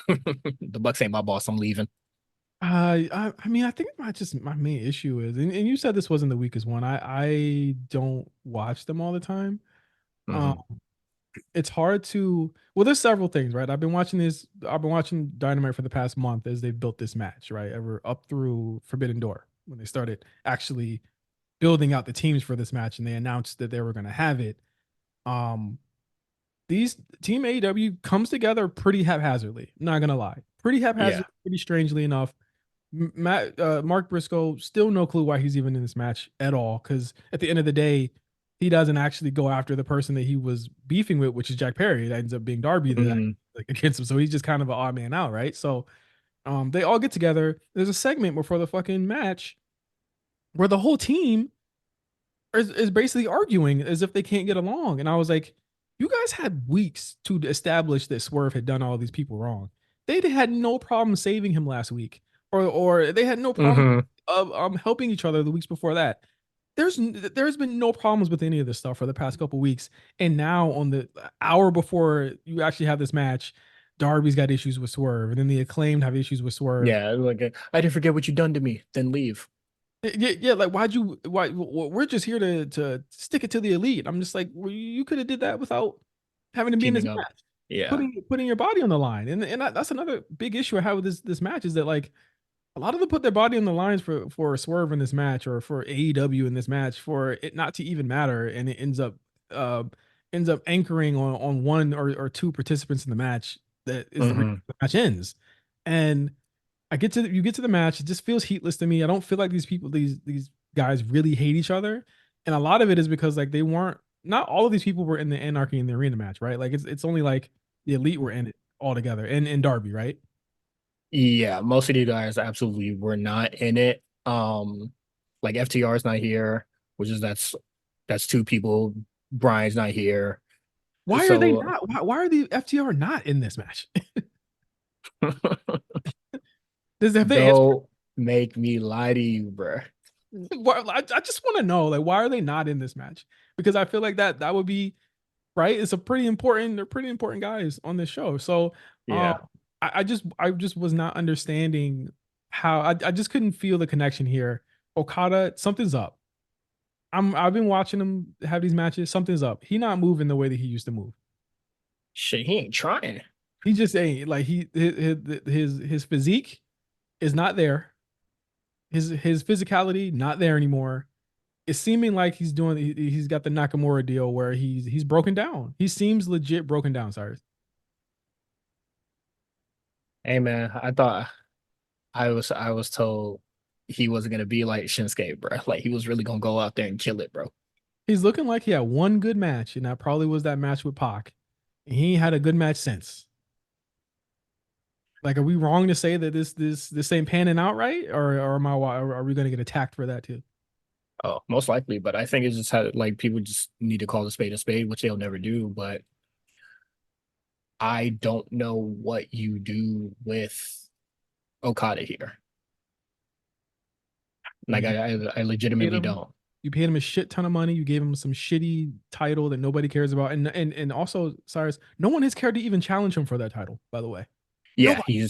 The Bucks ain't my boss. I'm leaving. I mean, I think my main issue is, and you said this wasn't the weakest one. I don't watch them all the time. Um, Mhm. it's hard to. Well, there's several things, right? I've been watching this. I've been watching Dynamite for the past month as they built this match, right? Ever up through Forbidden Door when they started actually building out the teams for this match, and they announced that they were going to have it. Um, these Team AEW comes together pretty haphazardly. Not gonna lie, pretty Yeah. haphazardly, pretty strangely enough. Mark Briscoe still no clue why he's even in this match at all. Because at the end of the day, he doesn't actually go after the person that he was beefing with, which is Jack Perry. That ends up being Darby that Mhm. like against him. So he's just kind of an odd man out, right? So they all get together. There's a segment before the fucking match where the whole team is basically arguing as if they can't get along. And I was like, you guys had weeks to establish that Swerve had done all these people wrong. They had no problem saving him last week, or they had no problem Mhm. of helping each other the weeks before that. There's been no problems with any of this stuff for the past couple weeks, and now on the hour before you actually have this match, Darby's got issues with Swerve, and then the Acclaimed have issues with Swerve. Yeah. Like I didn't forget what you done to me. Then leave. Yeah, like we're just here to stick it to the elite. I'm just like, well, you could have did that without having to be in this Teaming up. match, Yeah. putting your body on the line. That's another big issue I have with this match is that like a lot of them put their body on the lines for Swerve in this match or for AEW in this match for it not to even matter, and it uh ends up anchoring on one or two participants in the match that is the reason Mhm. the match ends. And you get to the match, it just feels heatless to me. I don't feel like these guys really hate each other. And a lot of it is because like they weren't not all of these people were in the Anarchy in the Arena match, right? Like it's only like the elite were in it all together and Darby, right? Yeah. Most of the guys absolutely were not in it. Like FTR is not here, which is that's two people. Brian's not here. Why are they So not? Why are the FTR not in this match? Have they answered? don't make me lie to you, bro. I just want to know, like, why are they not in this match? Because I feel like that would be right. It's a pretty important. They're pretty important guys on this show. So, um, Yeah. I just was not understanding how I just couldn't feel the connection here. Okada, something's up. I've been watching him have these matches. Something's up. He not moving the way that he used to move. Shit, he ain't trying. He just ain't like his physique is not there. His physicality not there anymore. It's seeming like he's got the Nakamura deal where he's broken down. He seems legit broken down, Cyrus. Hey man, I thought I was told he wasn't gonna be like Shinsuke, bro. Like he was really gonna go out there and kill it, bro. He's looking like he had one good match, and that probably was that match with Pac. He ain't had a good match since. Like, are we wrong to say that this ain't panning out right, or am I? Or are we going to get attacked for that too? Oh, most likely, but I think it's just had like people just need to call a spade, which they'll never do. But I don't know what you do with Okada here. Like I Paid legitimately him, don't. you paid him a shit ton of money. You gave him some shitty title that nobody cares about, and also Cyrus, no one has cared to even challenge him for that title. By the way, Yeah, nobody,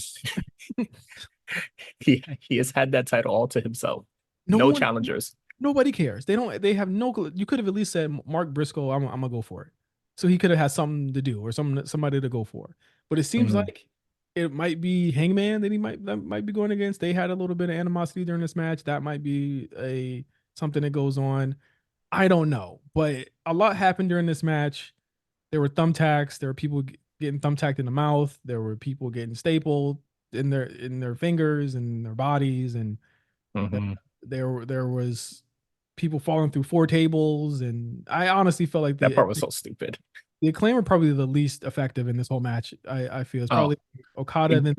he has had that title all to himself. no No one, challengers. nobody cares. They don't. They have no. You could have at least said Mark Briscoe. I'm gonna go for it. So he could have had something to do or somebody to go for. But it seems Mhm. like it might be Hangman that might be going against. They had a little bit of animosity during this match. That might be a something that goes on. I don't know, but a lot happened during this match. There were thumbtacks. There were people getting thumbtacked in the mouth. There were people getting stapled in their fingers and their bodies, and Mhm. there was people falling through four tables. And I honestly felt like That part was so stupid. the Acclaim were probably the least effective in this whole match. I feel it's Oh, probably Okada it, and then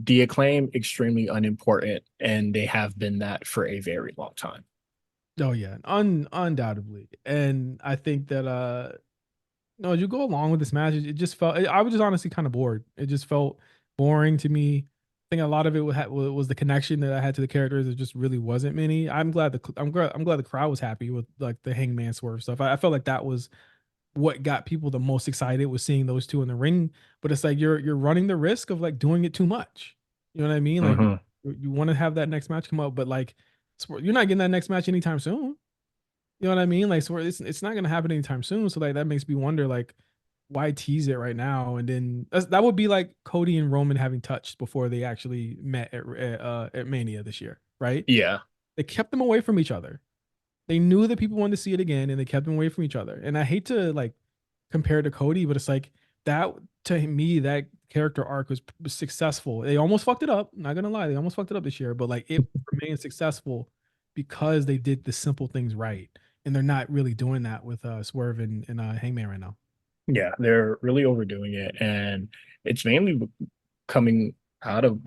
the Acclaim extremely unimportant, and they have been that for a very long time. oh yeah, undoubtedly. And I think that no, as you go along with this match, it just felt. I was just honestly kind of bored. It just felt boring to me. I think a lot of it was the connection that I had to the characters. It just really wasn't many. I'm glad the crowd was happy with like the Hangman Swerve stuff. I felt like that was what got people the most excited, was seeing those two in the ring. But it's like you're running the risk of like doing it too much. You know what I mean? Like Mhm. you want to have that next match come up, but like you're not getting that next match anytime soon. You know what I mean? Like, so it's not gonna happen anytime soon. So like that makes me wonder, like, why tease it right now? And then that would be like Cody and Roman having touched before they actually met at Mania this year, right? Yeah. They kept them away from each other. They knew that people wanted to see it again, and they kept them away from each other. And I hate to like compare to Cody, but it's like that to me, that character arc was successful. They almost fucked it up. Not gonna lie, they almost fucked it up this year, but like it remained successful because they did the simple things right, and they're not really doing that with Swerve and Hangman right now. Yeah, they're really overdoing it, and it's mainly coming out of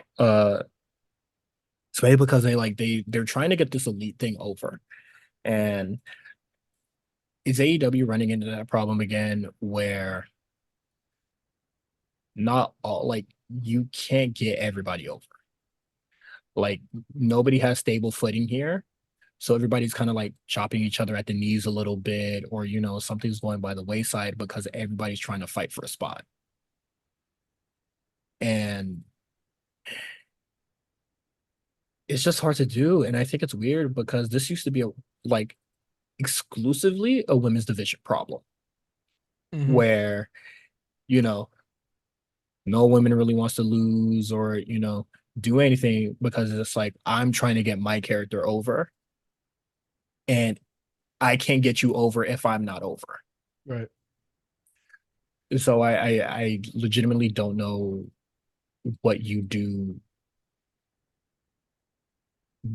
it's mainly because they're trying to get this elite thing over. And is AEW running into that problem again where not all like you can't get everybody over. Like nobody has stable footing here. So everybody's kind of like chopping each other at the knees a little bit, or something's going by the wayside because everybody's trying to fight for a spot. And it's just hard to do. And I think it's weird because this used to be like exclusively a women's division problem Mm-hmm. where, you know, no woman really wants to lose or, do anything because it's like I'm trying to get my character over and I can't get you over if I'm not over. Right. So I legitimately don't know what you do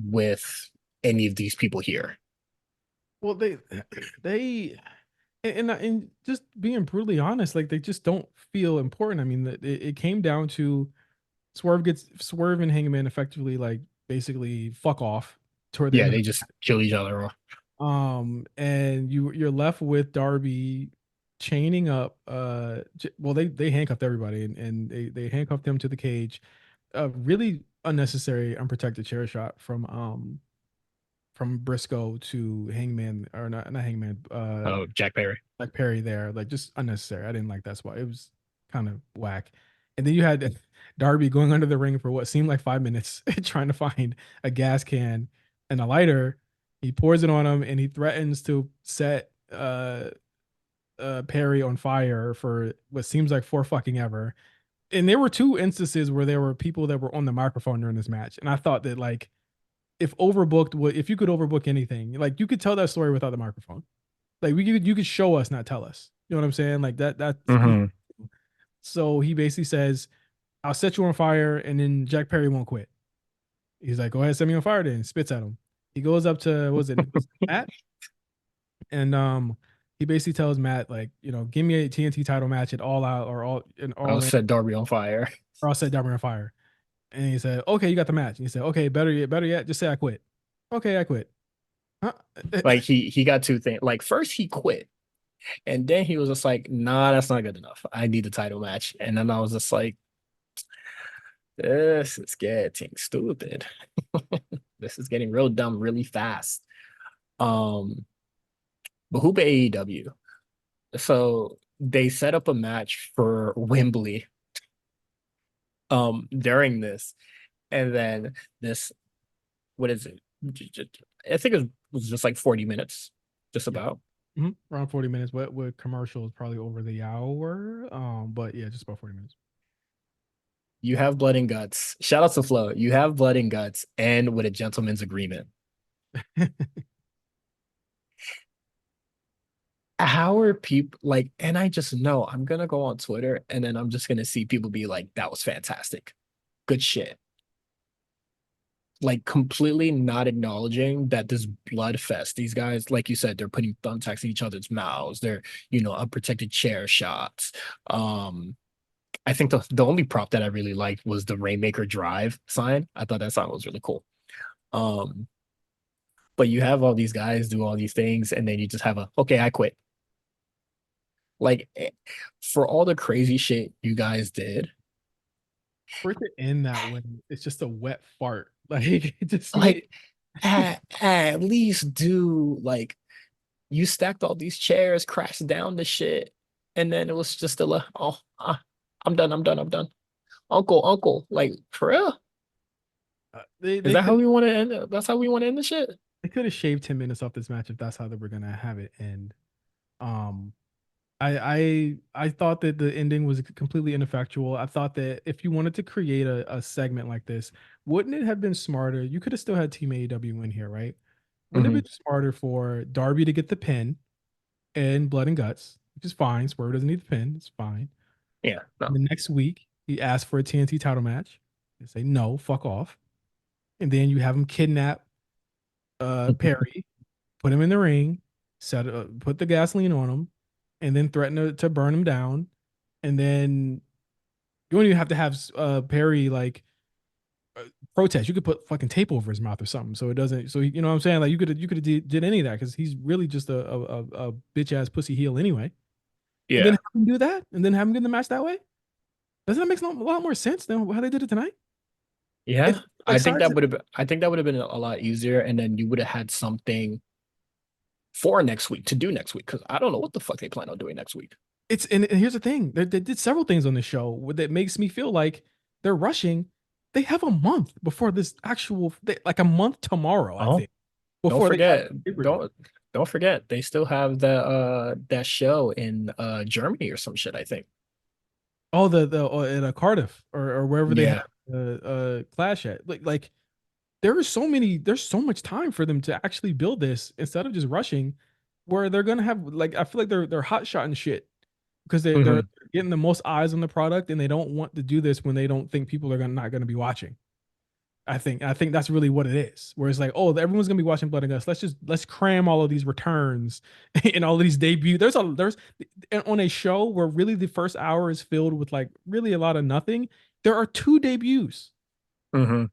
with any of these people here. Well, they and just being brutally honest, like they just don't feel important. I mean, it came down to Swerve and Hangman effectively like basically fuck off toward the Yeah, end of they just kill each other. and you're left with Darby chaining up well they handcuffed everybody, and they handcuffed them to the cage. A really unnecessary unprotected chair shot from Briscoe to Hangman, or not Hangman, Oh, Jack Perry. like Perry there, like just unnecessary. I didn't like that spot. It was kind of whack. And then you had Darby going under the ring for what seemed like 5 minutes, trying to find a gas can and a lighter. He pours it on him, and he threatens to set Perry on fire for what seems like for fucking ever. And there were two instances where there were people that were on the microphone during this match, and I thought that like if you could overbook anything, like you could tell that story without the microphone. Like you could show us, not tell us. You know what I'm saying? Like that's easy. Hmm. So he basically says, "I'll set you on fire," and then Jack Perry won't quit. He's like, "Go ahead, set me on fire." Then spits at him. He goes up to was it Matt, and he basically tells Matt like, give me a TNT title match at All Out or I'll All In, set Darby on fire. or I'll set Darby on fire. And he said, "Okay, you got the match." And he said, "Okay, better yet, just say I quit." Okay, I quit. Huh? Like he got two things. Like first he quit, and then he was just like, "Nah, that's not good enough. I need the title match." And then I was just like, "This is getting stupid." this is getting real dumb really fast. Um, but who be AEW? So they set up a match for Wembley during this, and then this, what is it? I think it was just like 40 minutes, just Yeah. about. Around 40 minutes. What with commercials probably over the hour. But yeah, just about 40 minutes. You have blood and guts. Shout out to Flo. You have blood and guts, and with a gentleman's agreement. How are people like? And I just know I'm gonna go on Twitter, and then I'm just gonna see people be like, "That was fantastic, good shit." Like completely not acknowledging that this blood fest, these guys, like you said, they're putting thumbtacks in each other's mouths. They're, unprotected chair shots. I think the only prop that I really liked was the Rainmaker Drive sign. I thought that sign was really cool. Um, but you have all these guys do all these things, and then you just have okay, I quit. Like for all the crazy shit you guys did, For it to end that way, it's just a wet fart. Like it just made like at least do like you stacked all these chairs, crashed down the shit, and then it was just I'm done, I'm done, I'm done. Uncle, like for real? they Is they that how could we want to end it? That's how we want to end the shit? they could have shaved 10 minutes off this match if that's how they were gonna have it end. Um, I thought that the ending was completely ineffectual. I thought that if you wanted to create a segment like this, wouldn't it have been smarter? You could have still had Team AEW win here, right? Wouldn't it Hmm. have been smarter for Darby to get the pin and Blood and Guts, which is fine. Swerve doesn't need the pin. It's fine. Yeah, no. The next week, he asked for a TNT title match. They say no, fuck off. And then you have him kidnap Perry, put him in the ring, put the gasoline on him, and then threaten to burn him down. And then you don't even have to have Perry like protest. You could put fucking tape over his mouth or something, so it doesn't. So you know what I'm saying? Like you could have did any of that because he's really just a bitch ass pussy heel anyway. And then Yeah. have him do that, and then have him get in the match that way. Doesn't that make a lot more sense than how they did it tonight? If Yeah. like I think Cyrus, that would have I think that would have been a lot easier, and then you would have had something for next week to do next week, because I don't know what the fuck they plan on doing next week. it's and here's the thing: they did several things on the show that makes me feel like they're rushing. They have a month before this actual, like a month tomorrow, I Oh, think, don't before they forget, pay-per-view. don't forget, they still have that show in Germany or some shit, I think. Oh, the in Cardiff or wherever they have Yeah. Clash at. Like there's so much time for them to actually build this instead of just rushing, where they're gonna have like I feel like they're hot shotting shit because they're Hmm. getting the most eyes on the product and they don't want to do this when they don't think people are not gonna be watching. I think that's really what it is. Where it's like, oh, everyone's gonna be watching Blood and Guts. Let's cram all of these returns and all of these debuts. There's on a show where really the first hour is filled with like really a lot of nothing. There are two debuts. Hmm.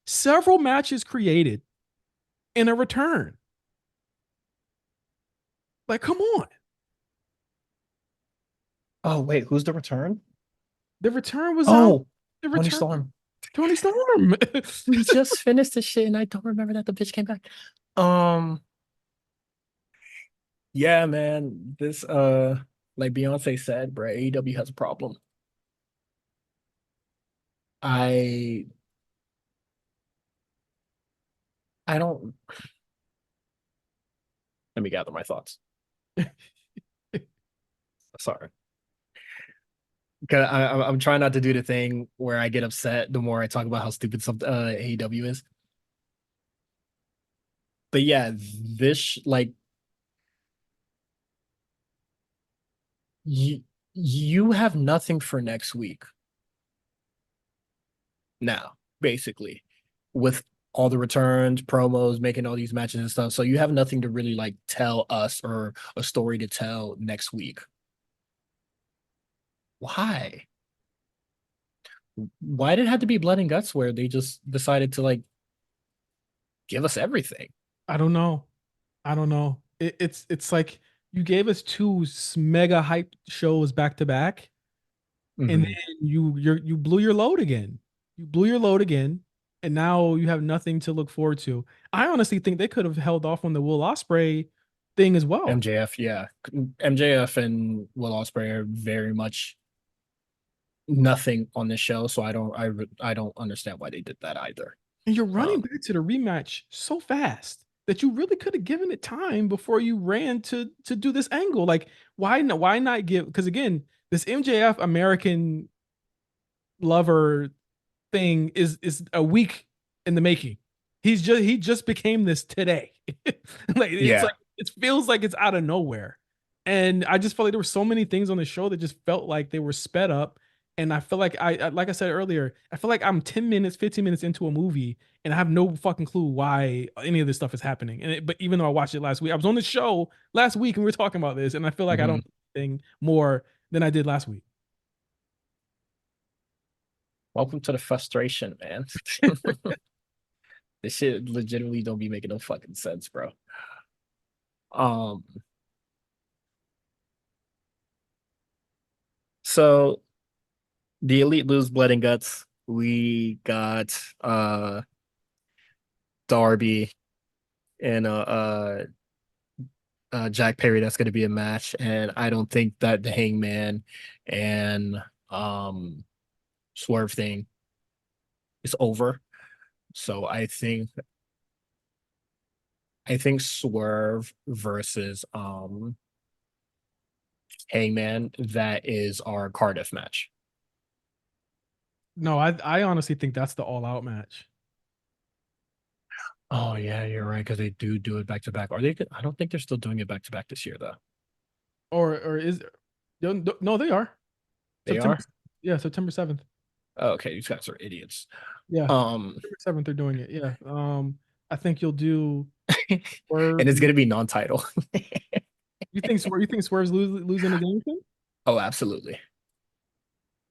Several matches created in a return. Like, come on. Oh, wait, who's the return? The return was out. Oh, The Tony return, Storm. Tony Storm. We just finished the shit, and I don't remember that the bitch came back. Um, yeah, man. This like Beyonce said, bro, AEW has a problem. I I don't let me gather my thoughts. Sorry. Cause I'm trying not to do the thing where I get upset the more I talk about how stupid some AEW is. But yeah, this like you you have nothing for next week now, basically, with all the returns, promos, making all these matches and stuff. So you have nothing to really like tell us or a story to tell next week. Why? Why did it have to be blood and guts where they just decided to like give us everything? I don't know. I don't know. It's like you gave us two mega hype shows back to back, and Hmm. then you blew your load again. You blew your load again, and now you have nothing to look forward to. I honestly think they could have held off on the Will Ospreay thing as well. MJF, yeah. MJF and Will Ospreay are very much nothing on this show, so I don't understand why they did that either. And you're running Um, back to the rematch so fast that you really could have given it time before you ran to do this angle. Like, why not give? Because again, this MJF American lover thing is a week in the making. He just became this today. Like it's yeah. like it feels like it's out of nowhere. And I just felt like there were so many things on the show that just felt like they were sped up. And I feel like like I said earlier, I feel like I'm 10 minutes, 15 minutes into a movie and I have no fucking clue why any of this stuff is happening. But even though I watched it last week, I was on the show last week and we were talking about this, and I feel like I Mhm. don't think more than I did last week. Welcome to the frustration, man. This shit legitimately don't be making no fucking sense, bro. Um, so the Elite lose Blood and Guts. We got Darby and Jack Perry. That's going to be a match, and I don't think that the Hangman and um Swerve thing is over. So I think Swerve versus Hangman, that is our Cardiff match. No, I honestly think that's the all out match. Oh yeah, you're right, because they do it back to back. Are they? I don't think they're still doing it back to back this year though. Or is no, they are. They September, are. yeah, September 7th. Oh, okay, these guys are idiots. Yeah, Um, September 7th they're doing it. Yeah. I think you'll do and Swerve. it's gonna be non-title. You think Swerve's losing the game thing? Oh, absolutely.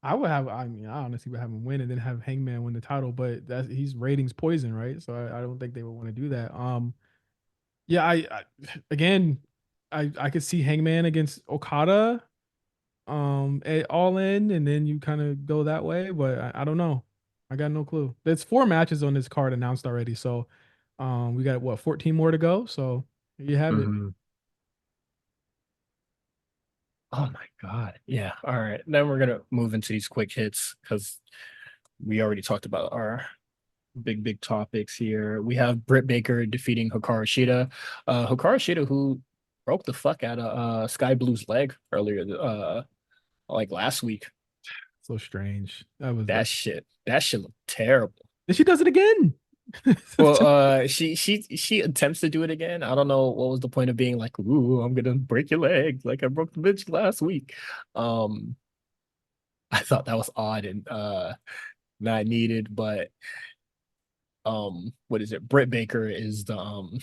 I mean, I honestly would have him win and then have Hangman win the title, but that's he's ratings poison, right? So I don't think they would want to do that. Yeah, I again, I could see Hangman against Okada, all in, and then you kind of go that way, but I don't know. I got no clue. There's 4 matches on this card announced already, so we got what 14 more to go. So here you have it. Mhm. Oh my God. Yeah. All right. Then we're gonna move into these quick hits because we already talked about our big topics here. We have Britt Baker defeating Hikaru Shida. Hikaru Shida, who broke the fuck out of Sky Blue's leg earlier, like last week. So strange. That was That shit looked terrible. and she does it again. Well, she attempts to do it again. I don't know what was the point of being like, "Ooh, I'm gonna break your leg," like I broke the bitch last week. Um, I thought that was odd and not needed, but what is it? Britt Baker is the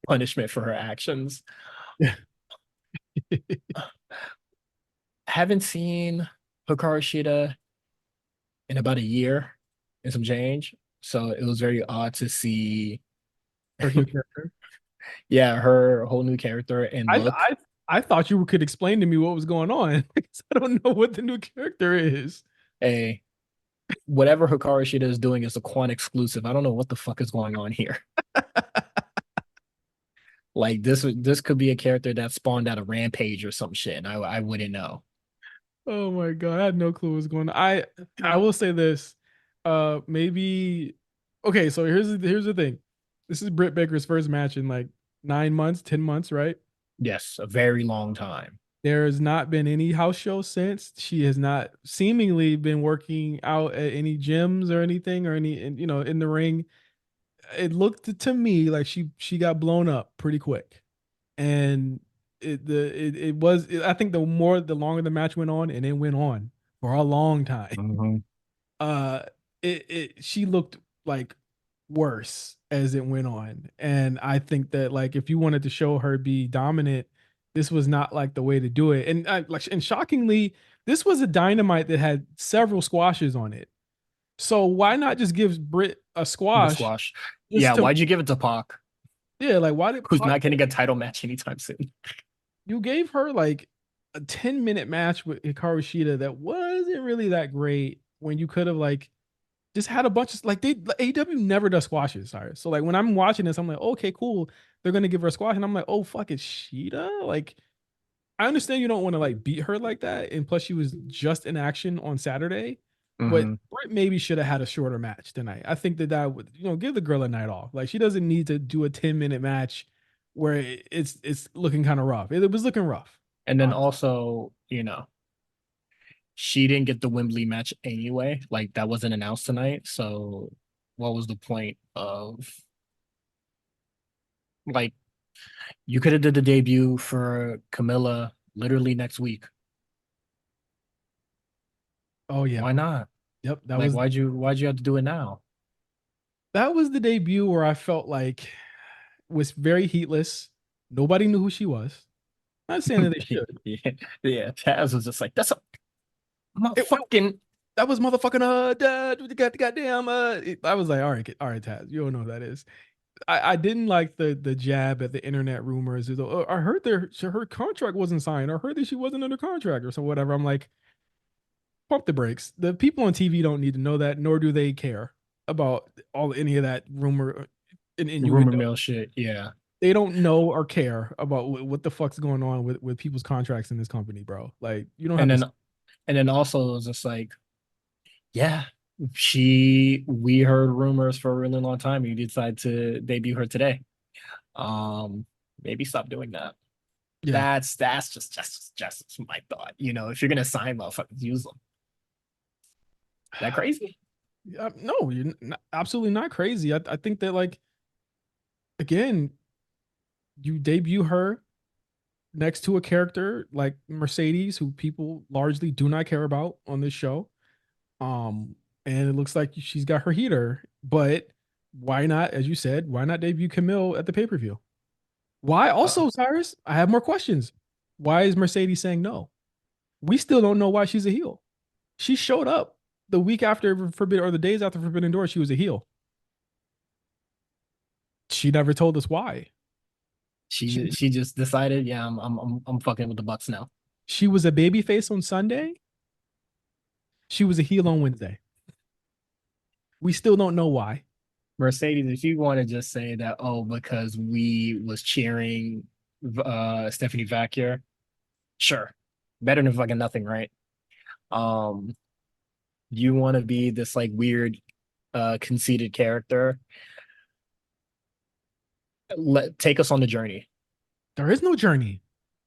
punishment for her actions. Haven't seen Hikaru Shida in about a year and some change, so it was very odd to see, Her new character. yeah, her whole new character and I look. I I thought you could explain to me what was going on because I don't know what the new character is. A Whatever Hikaru Shida is doing is a Quan exclusive. I don't know what the fuck is going on here. Like this could be a character that spawned out of Rampage or some shit, and I wouldn't know. Oh my god, I had no clue what was going on. I will say this. Maybe okay, so here's the thing. This is Britt Baker's first match in like 9 months, 10 months, right? Yes, a very long time. There has not been any house shows since. She has not seemingly been working out at any gyms or anything or any in the ring. It looked to me like she got blown up pretty quick. And I think the longer the match went on, and it went on for a long time, Mhm. uh she looked like worse as it went on. And I think that like if you wanted to show her be dominant, this was not like the way to do it. And and shockingly, this was a dynamite that had several squashes on it. So why not just give Britt a The squash squash. just Yeah, to why'd you give it to Pac, yeah, like why did who's Pac not getting a title match anytime soon? you gave her like a 10-minute match with Hikaru Shida that wasn't really that great when you could have like just had a bunch of like AEW never does squashes, Cyrus. So like when I'm watching this, I'm like, okay, cool. They're gonna give her a squash, and I'm like, oh fuck, it's Sheeta. Like I understand you don't want to like beat her like that, and plus she was just in action on Saturday, but Mm-hmm. Britt maybe should have had a shorter match tonight. I think that that would give the girl a night off. Like she doesn't need to do a 10-minute match where it's looking kind of rough. It was looking rough. And then Uh, also, she didn't get the Wembley match anyway. Like that wasn't announced tonight. So what was the point of like you could have did the debut for Camilla literally next week. oh yeah, Why not? yep. Like why'd you have to do it now? That was the debut where I felt like was very heatless. Nobody knew who she was. Not saying that they should. Yeah, yeah. Taz was just like, that's a It, motherfucking that was motherfucking goddamn I was like, all right, Taz, you don't know who that is. I didn't like the jab at the internet rumors. I heard her contract wasn't signed. I heard that she wasn't under contract or so whatever. I'm like, pump the brakes. The people on TV don't need to know that, nor do they care about all any of that rumor and rumor innuendo. mill shit. Yeah. They don't know or care about what the fuck's going on with people's contracts in this company, bro. Like you don't have And to. then and then also it was just like, yeah, we heard rumors for a really long time. You decide to debut her today. Um, Maybe stop doing that. Yeah. That's just my thought. If you're gonna sign motherfuckers, use them. That crazy? No, you're absolutely not crazy. I think that like again, you debut her next to a character like Mercedes, who people largely do not care about on this show. Um, and it looks like she's got her heater, but why not, as you said, why not debut Camille at the pay-per-view? Why Uh, also, Cyrus? I have more questions. Why is Mercedes saying no? We still don't know why she's a heel. She showed up the week after Forbidden or the days after Forbidden Door, she was a heel. She never told us why. She she just decided, yeah, I'm fucking with the Bucks now. she was a babyface on Sunday. She was a heel on Wednesday. We still don't know why. Mercedes, if you want to just say that, oh, because we was cheering Stephanie Vacquier, sure. Better than fucking nothing, right? Um, you want to be this like weird conceited character. Take us on the journey. There is no journey.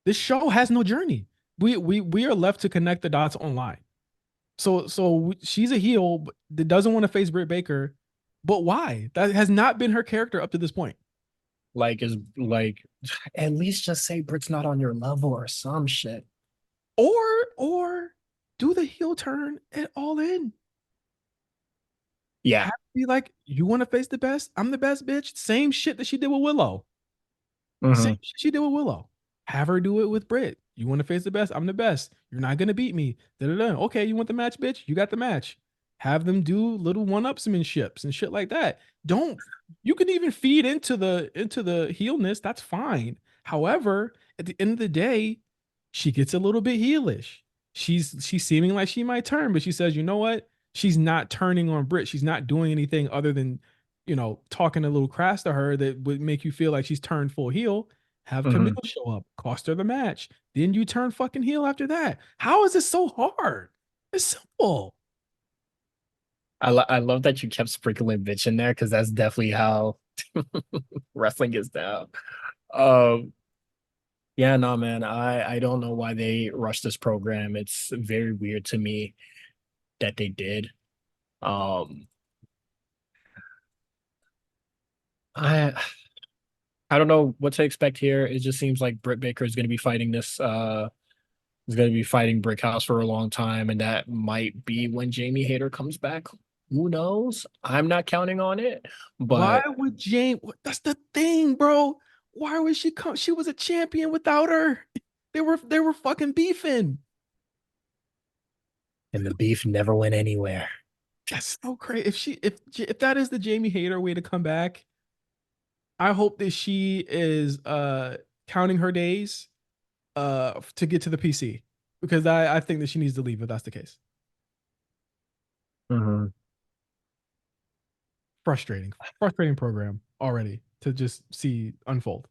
This show has no journey. We are left to connect the dots online. So she's a heel that doesn't want to face Britt Baker, but why? That has not been her character up to this point. Like is like at least just say Britt's not on your level or some shit. Or do the heel turn at all in. Yeah. Have be like, you want to face the best? I'm the best, bitch. Same shit that she did with Willow. Same Hmm. shit she did with Willow. Have her do it with Britt. You want to face the best? I'm the best. You're not gonna beat me. Da-da-da. Okay, you want the match, bitch? You got the match. Have them do little one-upsmanships and shit like that. Don't you can even feed into the heelness. That's fine. However, at the end of the day, she gets a little bit heelish. She's seeming like she might turn, but she says, you know what? She's not turning on Britt. She's not doing anything other than talking a little crass to her that would make you feel like she's turned full heel. Have Camille Hmm. show up, cost her the match. Then you turn fucking heel after that. How is this so hard? It's simple. I love that you kept sprinkling bitch in there because that's definitely how wrestling is now. Um, yeah, no, man, I don't know why they rushed this program. It's very weird to me that they did. Um, I I don't know what to expect here. It just seems like Britt Baker is going to be fighting this. Is going to be fighting Brickhouse for a long time, and that might be when Jamie Hayter comes back. Who knows? I'm not counting on it, Why but would Jane? That's the thing, bro. Why would she come? She was a champion without her. They were fucking beefing. and the beef never went anywhere. That's so crazy. If that is the Jamie Hayter way to come back, I hope that she is counting her days to get to the PC because I think that she needs to leave if that's the case. Hmm. frustrating program already to just see unfold.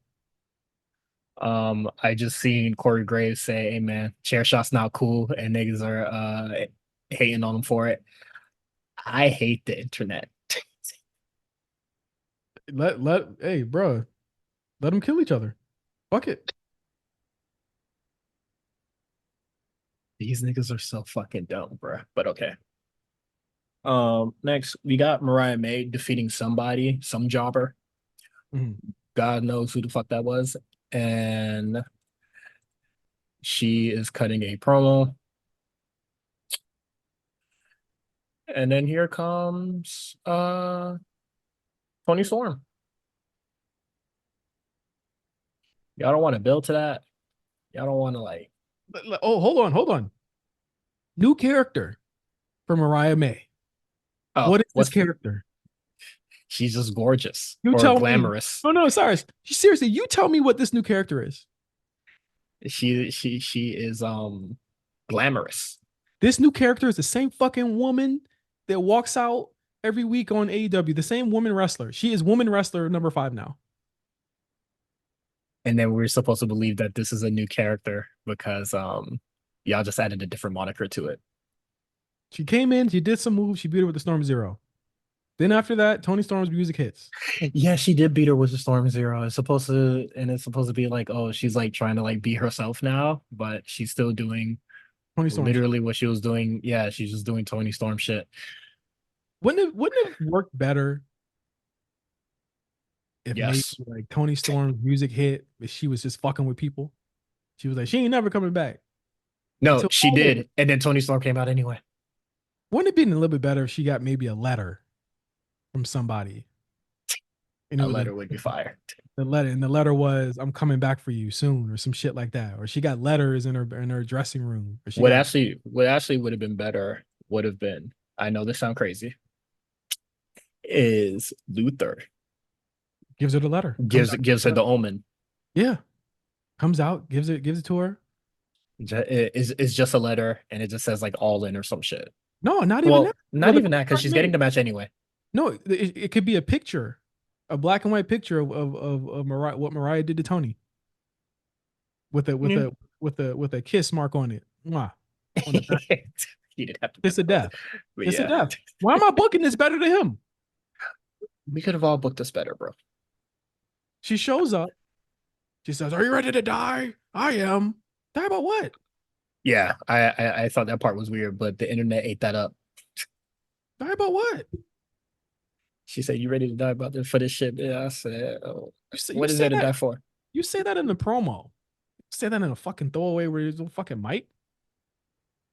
I just seen Corey Graves say, "Hey man, chair shot's not cool," and niggas are hating on him for it. I hate the internet. Hey, bro, let them kill each other. Fuck it. These niggas are so fucking dumb, bro. But okay. Next we got Mariah May defeating somebody, some jobber. Mhm. God knows who the fuck that was. And she is cutting a promo. And then here comes Tony Storm. Y'all don't want to build to that. Y'all don't want to like. Oh, hold on. New character for Mariah May. Oh, What is this what's character? she's just gorgeous You or tell me. glamorous. Oh no, Cyrus. Seriously, you tell me what this new character is. She is glamorous. This new character is the same fucking woman that walks out every week on AEW. The same woman wrestler. She is woman wrestler number 5 now. And then we're supposed to believe that this is a new character because y'all just added a different moniker to it. She came in, she did some moves, she beat her with the Storm Zero. Then after that, Tony Storm's music hits. Yeah, she did beat her with the Storm Zero. It's supposed to be like, oh, she's like trying to like be herself now, but she's still doing Tony Storm shit. literally what she was doing. Yeah, she's just doing Tony Storm shit. Wouldn't it work better if maybe Yes. like Tony Storm's music hit, but she was just fucking with people? She was like, she ain't never coming back. No, Until she did. And then Tony Storm came out anyway. wouldn't it be a little bit better if she got maybe a letter from somebody? And it A was letter would be fired. the letter was, I'm coming back for you soon, or some shit like that. Or she got letters in her dressing room. Or she got What actually would have been better would have been, I know this sounds crazy, is Luther gives her the letter. Comes out, gives her the omen. yeah. Comes out, gives it to her. It's just a letter and it just says like all in or some shit. No, not even Well, that. not Well, even that because she's getting the match anyway. no, it could be a picture, a black and white picture of Mariah, what Mariah did to Tony, with a Yeah. with a kiss mark on it. Mwah, on the back. He didn't have to Kiss of death. but Kiss of yeah. death. Why am I booking this better than him? We could have all booked this better, bro. She shows up. She says, "Are you ready to die?" I am. Die about what? Yeah, I thought that part was weird, but the internet ate that up. Die about what? She said, "You ready to die about this for this shit?" Yeah, I said, "Oh, You what is say there to that. die for?" You say that in the promo. You say that in a fucking throwaway where there's no fucking mic.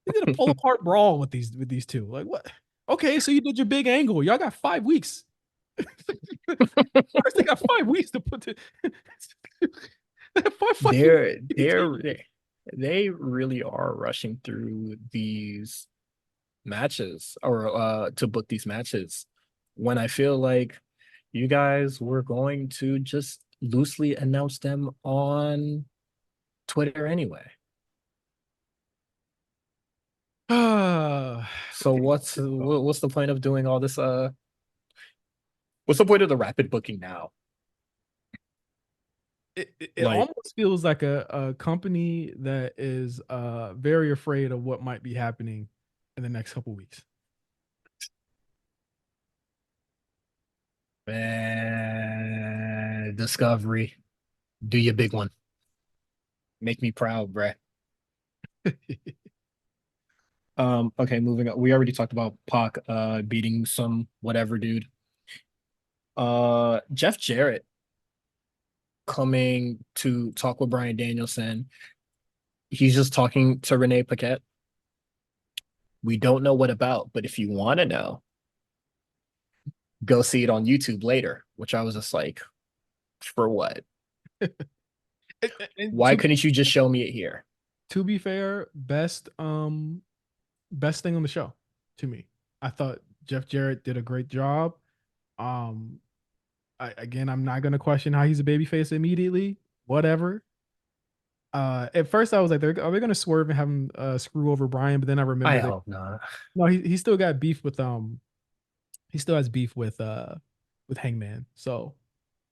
You did a pull apart brawl with these two. Like what? Okay, so you did your big angle. Y'all got 5 weeks. First, they got 5 weeks to put the. they're they really are rushing through these matches or to book these matches when I feel like you guys were going to just loosely announce them on Twitter anyway. So what's the point of doing all this what's the point of the rapid booking now? it Like, almost feels like a company that is very afraid of what might be happening in the next couple weeks. man, Discovery, do your big one. Make me proud, bruh. Okay, moving on. We already talked about Pac beating some whatever dude. Jeff Jarrett coming to talk with Brian Danielson. He's just talking to Renee Paquette. We don't know what about, but if you want to know, go see it on YouTube later, which I was just like, for what? And Why couldn't you just show me it here? to be fair, best thing on the show to me. I thought Jeff Jarrett did a great job. I'm not gonna question how he's a babyface immediately. Whatever. At first I was like, are they gonna swerve and have him screw over Brian? But then I I remember that hope not. no, he still got beef with he still has beef with with Hangman. So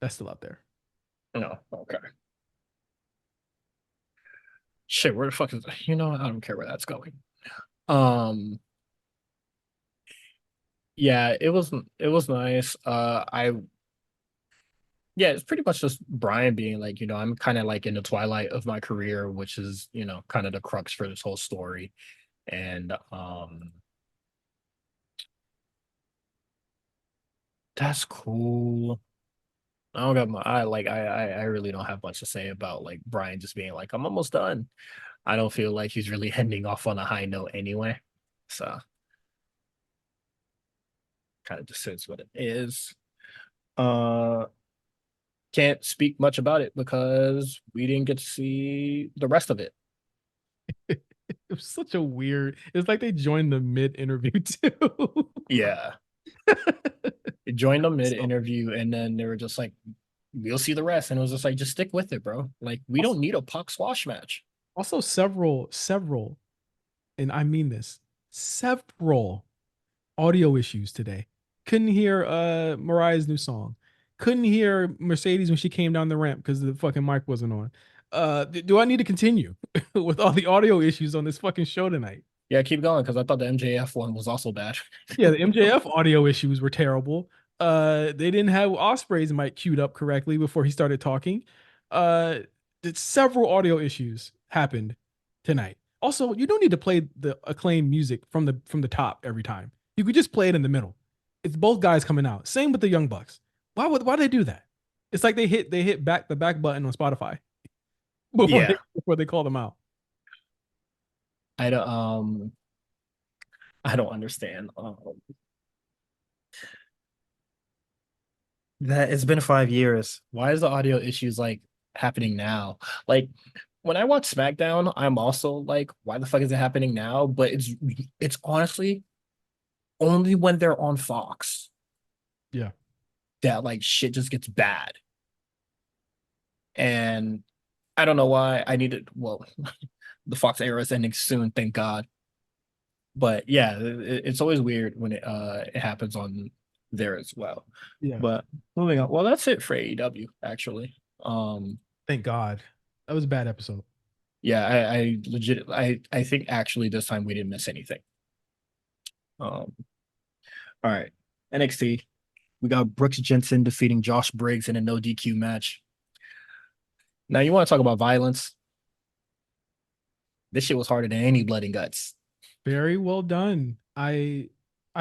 that's still out there. No, okay. Shit, where the fuck is you know, I don't care where that's going. Um, yeah, it was nice. I yeah, it's pretty much just Brian being like, I'm kind of like in the twilight of my career, which is, kind of the crux for this whole story. And that's cool. I don't got my I really don't have much to say about like Brian just being like, I'm almost done. I don't feel like he's really ending off on a high note anyway. So kind of just is what it is. Uh can't speak much about it because we didn't get to see the rest of it. It was such a weird. It's like they joined the mid interview too. Yeah. It joined them mid So interview and then they were just like, we'll see the rest. And it was just like, just stick with it, bro. Like, we don't also, need a puck swash match. also several, and I mean this, several audio issues today. Couldn't hear Mariah's new song. Couldn't hear Mercedes when she came down the ramp because the fucking mic wasn't on. Do I need to continue with all the audio issues on this fucking show tonight? Yeah, keep going because I thought the MJF one was also bad. Yeah, the MJF audio issues were terrible. They didn't have Osprey's mic queued up correctly before he started talking. Uh, Several audio issues happened tonight. Also, you don't need to play the acclaimed music from the top every time. You could just play it in the middle. It's both guys coming out. Same with the Young Bucks. Why do they do that? It's like they hit the back button on Spotify Yeah. before they call them out. I don't I don't understand. That it's been 5 years. Why is the audio issues like happening now? Like when I watch SmackDown, I'm also like, why the fuck is it happening now? But it's honestly only when they're on Fox Yeah. that like shit just gets bad. And I don't know why I needed well, the Fox era is ending soon, thank God. But yeah, it's always weird when it happens on there as well. Yeah. But moving on. Well, that's it for AEW, actually. Thank God. That was a bad episode. Yeah, I legit I think actually this time we didn't miss anything. Um, all right. NXT. We got Brooks Jensen defeating Josh Briggs in a no DQ match. Now you want to talk about violence? This shit was harder than any blood and guts. Very well done. I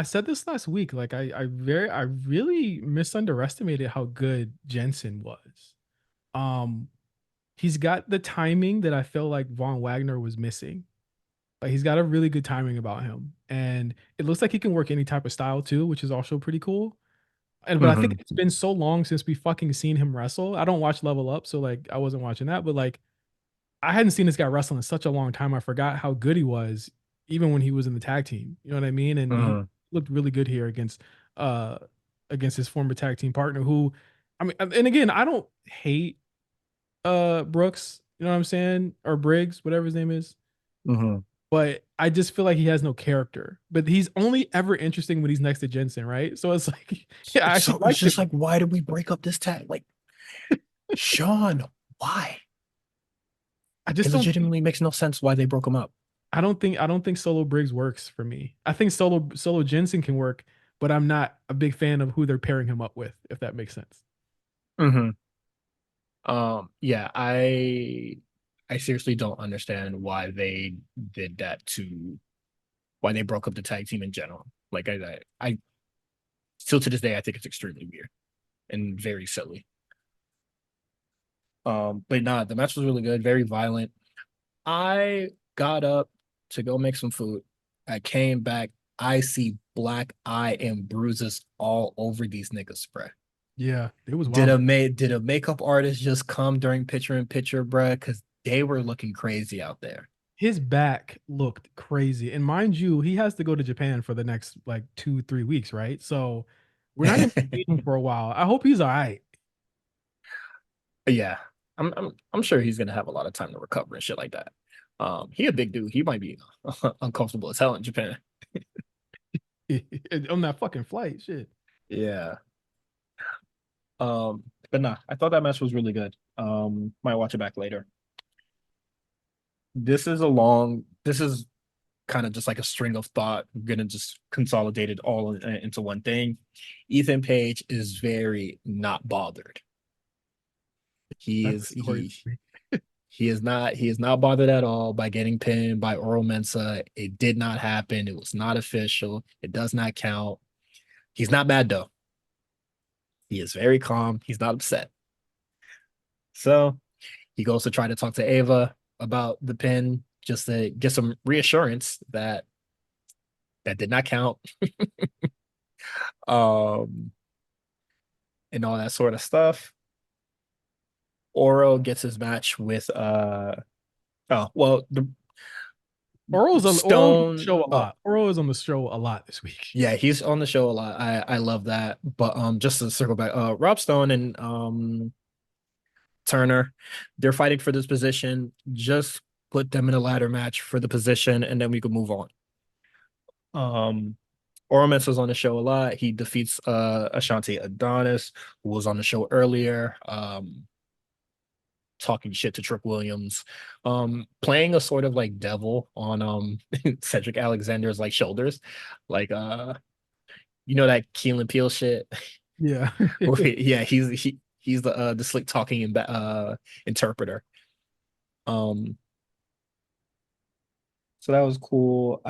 said this last week. Like I really misunderestimated how good Jensen was. Um, he's got the timing that I feel like Von Wagner was missing. Like he's got a really good timing about him, and it looks like he can work any type of style too, which is also pretty cool. And but I think Mm-hmm. it's been so long since we fucking seen him wrestle. I don't watch Level Up, so like I wasn't watching that, but like I hadn't seen this guy wrestle in such a long time. I forgot how good he was, even when he was in the tag team. You know what I mean? And he Mm-hmm. looked really good here uh against his former tag team partner. Who, I mean, and again, I don't hate Brooks. You know what I'm saying? Or Briggs, whatever his name is. Mm-hmm. But I just feel like he has no character. But he's only ever interesting when he's next to Jensen, right? So it's like, yeah, I actually It's liked just him. like, why did we break up this tag? Like, Sean, why? I It just don't think legitimately makes no sense why they broke him up. I don't think Solo Briggs works for me. I think Solo Jensen can work, but I'm not a big fan of who they're pairing him up with, if that makes sense. Mm-hmm. Yeah, I seriously don't understand why they did that to why they broke up the tag team in general. Like I still to this day I think it's extremely weird and very silly. But nah, the match was really good, very violent. I got up to go make some food. I came back. I see black eye and bruises all over these niggas, bruh. Yeah, it was wild. Did a makeup artist just come during picture in picture, bruh? Because they were looking crazy out there. His back looked crazy. And mind you, he has to go to Japan for the next like 2, 3 weeks, right? So we're not gonna see him for a while. I hope he's all right. Yeah, I'm sure he's gonna have a lot of time to recover and shit like that. He a big dude. He might be uncomfortable as hell in Japan. On that fucking flight. Shit. Yeah. But nah, I thought that match was really good. Might watch it back later. This is kind of just like a string of thought. I'm gonna just consolidate it all into one thing. Ethan Page is very not bothered. He That's a is story. he is not bothered at all by getting pinned by Oral Mensa. It did not happen. It was not official. It does not count. He's not mad though. He is very calm. He's not upset. So he goes to try to talk to Ava about the pin just to get some reassurance that that did not count. Um, and all that sort of stuff. Oro gets his match with oh well the Oro's on the Stone. show a Oh lot. Oro is on the show a lot this week. yeah, he's on the show a lot. I love that. But just to circle back, Rob Stone and Turner, they're fighting for this position. Just put them in a ladder match for the position, and then we can move on. Um Ormus was on the show a lot. He defeats Ashanti Adonis, who was on the show earlier. Talking shit to Trick Williams, playing a sort of like devil on Cedric Alexander's like shoulders, like you know that Keelan Peele shit. Yeah. Yeah, he's the slick talking and interpreter. Um, so that was cool.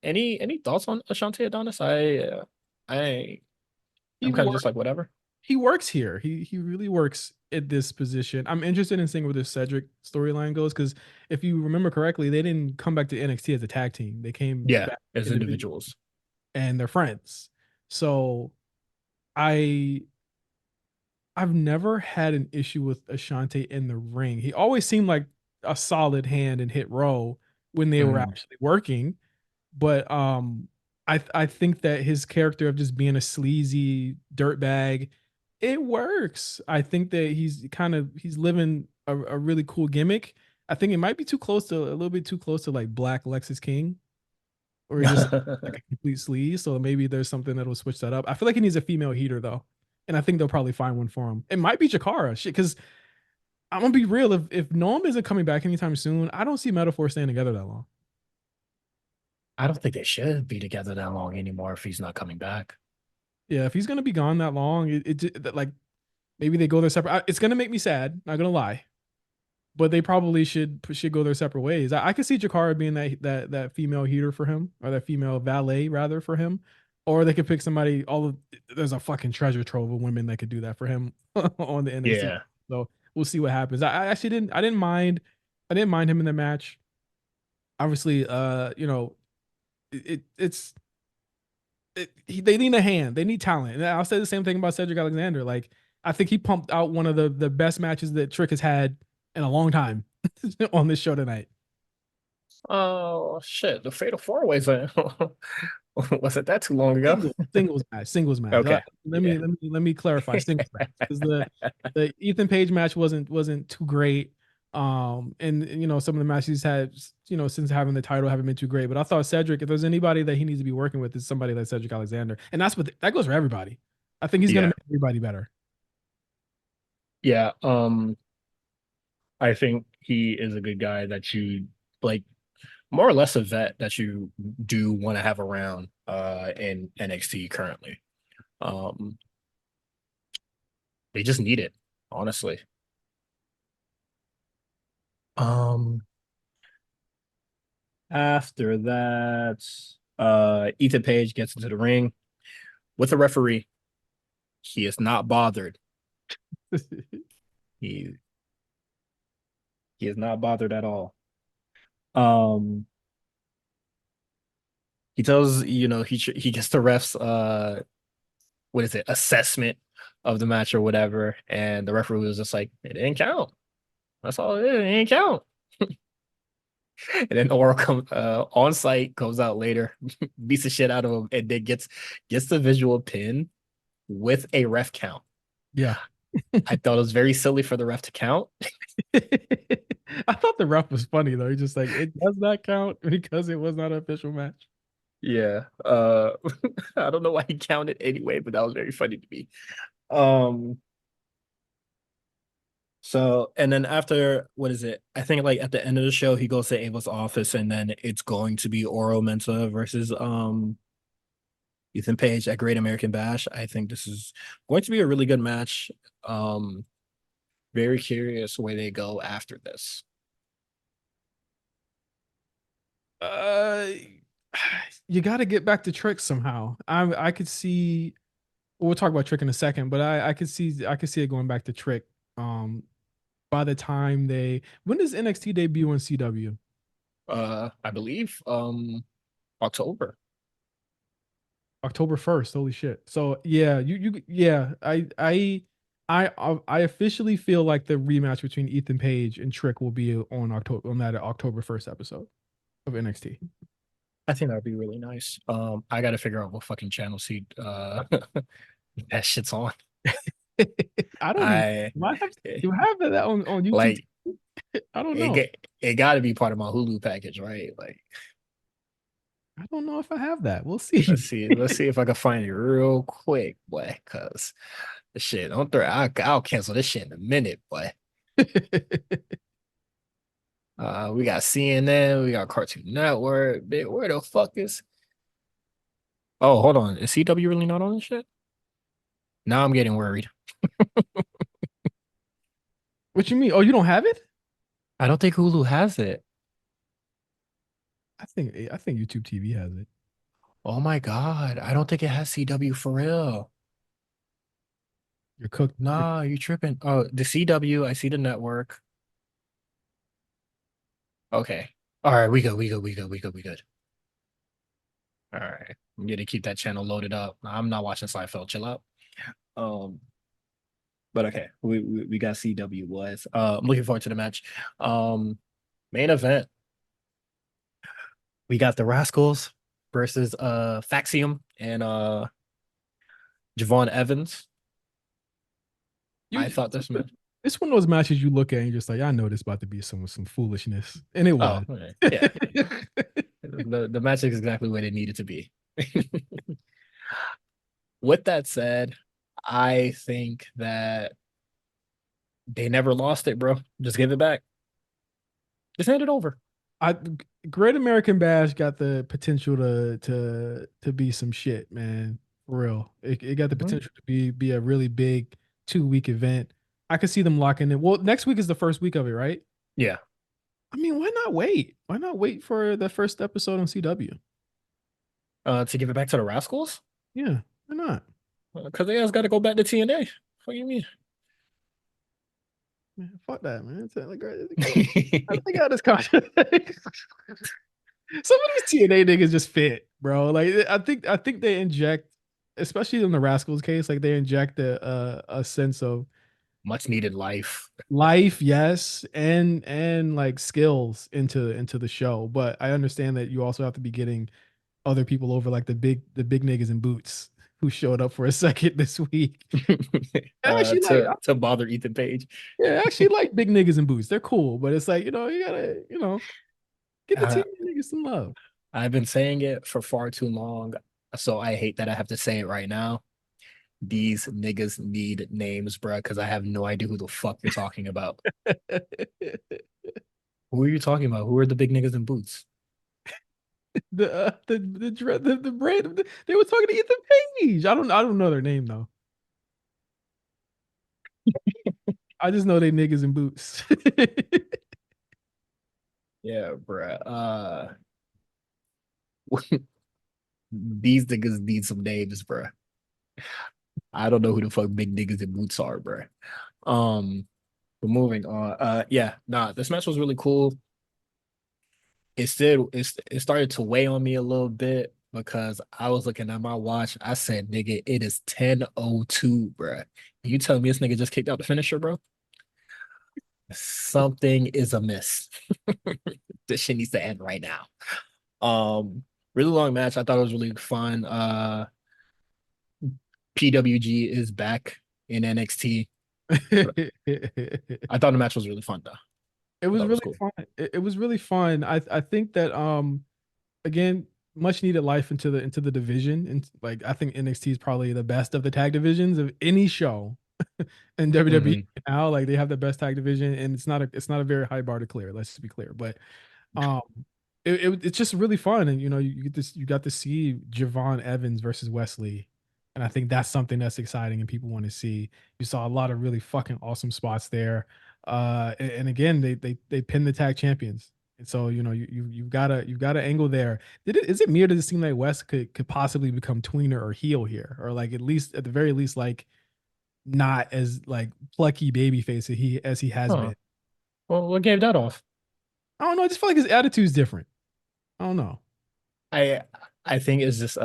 Any thoughts on Ashanti Adonis? I he I'm kind of just works. like whatever. He works here. He really works at this position. I'm interested in seeing where the Cedric storyline goes because if you remember correctly, they didn't come back to NXT as a tag team. They came Yeah, back as individually individuals. and they're friends. So I I've never had an issue with Ashante in the ring. He always seemed like a solid hand and hit row when they were Mm. actually working. But I think that his character of just being a sleazy dirtbag, it works. I think that he's living a really cool gimmick. I think it might be too close to a little bit too close to like Black Lexus King, or just like a complete sleaze. So maybe there's something that'll switch that up. I feel like he needs a female heater though, and I think they'll probably find one for him. It might be Jakara, shit. Because I'm gonna be real, if Noam isn't coming back anytime soon, I don't see Metaphor staying together that long. I don't think they should be together that long anymore if he's not coming back. Yeah, if he's gonna be gone that long, like maybe they go their separate. It's gonna make me sad. Not gonna lie, but they probably should go their separate ways. I could see Jakara being that female heater for him, or that female valet rather for him, or they could pick somebody. There's a fucking treasure trove of women that could do that for him on the NXT. Yeah. So we'll see what happens. I actually didn't. I didn't mind him in the match. Obviously, it's they need a hand. They need talent. And I'll say the same thing about Cedric Alexander. Like I think he pumped out one of the best matches that Trick has had in a long time on this show tonight. Oh shit! The Fatal Four Ways. Was it that too long ago? Singles match. Okay. Yeah. Let me clarify singles match because the Ethan Page match wasn't too great. And some of the matches he's had, since having the title haven't been too great. But I thought Cedric, if there's anybody that he needs to be working with, is somebody like Cedric Alexander, and that goes for everybody. I think he's gonna Yeah. make everybody better. Yeah. I think he is a good guy that you like, more or less a vet that you do want to have around in NXT currently. Um, they just need it, honestly. Um, After that, Ethan Page gets into the ring with a referee. He is not bothered. He he is not bothered at all. Um, he tells he gets the refs what is it, assessment of the match or whatever, and the referee was just like, it didn't count. That's all it is. It didn't count. And then Oral comes on site, comes out later, beats the shit out of him, and then gets the visual pin with a ref count. Yeah. I thought it was very silly for the ref to count. I thought the ref was funny though. He's just like, it does not count because it was not an official match. Yeah. I don't know why he counted anyway, but that was very funny to me. Um, so and then after what is it? I think like at the end of the show, he goes to Ava's office, and then it's going to be Oro Mensah versus Ethan Page at Great American Bash. I think this is going to be a really good match. Um, very curious where they go after this. Uh, you got to get back to Trick somehow. I could see. We'll talk about Trick in a second, but I could see it going back to Trick. Um, by the time they when does NXT debut on CW? I believe October. October 1st. Holy shit. So yeah, yeah, I officially feel like the rematch between Ethan Page and Trick will be on that October 1st episode of NXT. I think that would be really nice. I gotta figure out what fucking channel see that shit's on. I don't even I might have eh, you have that on YouTube. like I don't it know. get it gotta be part of my Hulu package, right? Like I don't know if I have that. We'll let's see. see, let's see if I can find it real quick, boy. Cause the shit, don't throw I'll cancel this shit in a minute, boy. We got CNN, we got Cartoon Network. Where the fuck is oh hold on. Is CW really not on this shit? Now I'm getting worried. What you mean? Oh, you don't have it? I don't think Hulu has it. I think YouTube TV has it. Oh my God. I don't think it has CW for real. You're cooked. Nah, you tripping. Oh, the CW, I see the network. Okay. All right, we good, we good, we good, we good, we good. All right. I'm gonna keep that channel loaded up. I'm not watching Seinfeld. Chill out. Um, but okay, we got CW was. I'm looking forward to the match. Um, main event. We got the Rascals versus Faxium and Javon Evans. I You thought this match. It's one of those matches you look at and you're just like, I know this about to be some foolishness, and it Oh, was. okay. Yeah. The match is exactly where they needed to be. With that said, I think that they never lost it, bro. Just give it back. Just hand it over. I Great American Bash got the potential to be some shit, man. For real, it got the Mhm. potential to be a really big 2 week event. I could see them locking it. Well, next week is the first week of it, right? Yeah. I mean, why not wait? Why not wait for the first episode on CW? To give it back to the Rascals? Yeah, why not? Because they guys got to go back to TNA. What do you mean? Man, fuck that, man. I got this contract. Some of these TNA niggas just fit, bro. Like I think they inject, especially in the Rascals case, like they inject a sense of Much needed life. life, yes, and like skills into the show. But I understand that you also have to be getting other people over, like the big niggas in boots who showed up for a second this week. I actually like, To bother Ethan Page. yeah, I actually like big niggas in boots. They're cool, but it's like you gotta get the Uh, team niggas some love. I've been saying it for far too long, so I hate that I have to say it right now. These niggas need names, bruh, because I have no idea who the fuck you're talking about. Who are you talking about? Who are the big niggas in boots? The brand they were talking to Ethan Page. I don't know their name though. I just know they niggas in boots. Yeah, bruh. These niggas need some names, bruh. I don't know who the fuck big niggas in boots are, bruh. Um, but moving on. Yeah, nah, this match was really cool. It started to weigh on me a little bit because I was looking at my watch. I said, nigga, it is 10:02, bruh. You telling me this nigga just kicked out the finisher, bro? Something is amiss. This shit needs to end right now. Really long match. I thought it was really fun. PWG is back in NXT. It I thought the match was really fun though. I was thought it was really cool. fun. It was really fun. I think that again, much needed life into the division. And like I think NXT is probably the best of the tag divisions of any show in WWE Hmm. now. Like they have the best tag division, and it's not a very high bar to clear. Let's just be clear, but um, it's just really fun, and you got to see Javon Evans versus Wesley, and I think that's something that's exciting and people want to see. You saw a lot of really fucking awesome spots there, and again they pinned the tag champions, and so you've got to angle there. Is it me or does it seem like West could possibly become tweener or heel here, or like at the very least like not as like plucky babyface as he has Huh. been. Well, what gave that off? I don't know. I just feel like his attitude's different. I don't know. I I think it's just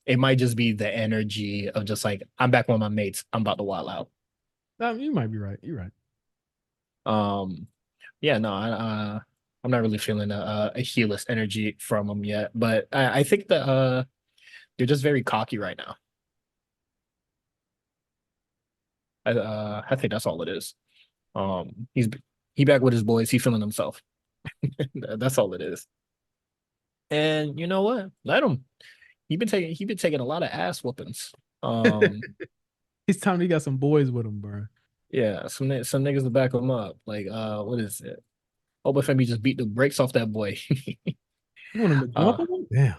it might just be the energy of just like I'm back with my mates. I'm about to wild out. You might be right. You're right. Um, yeah, no, I'm not really feeling a heeless energy from him yet, but I think that they're just very cocky right now. I think that's all it is. He back with his boys. He feeling himself. That's all it is. And you know what? Let him. He been taking a lot of ass whoopings. Um, He's telling me he got some boys with him, bro. yeah, some niggas to back him up. Like what is it? Obafemi just beat the brakes off that boy. You want him to jump uh, on him? Damn.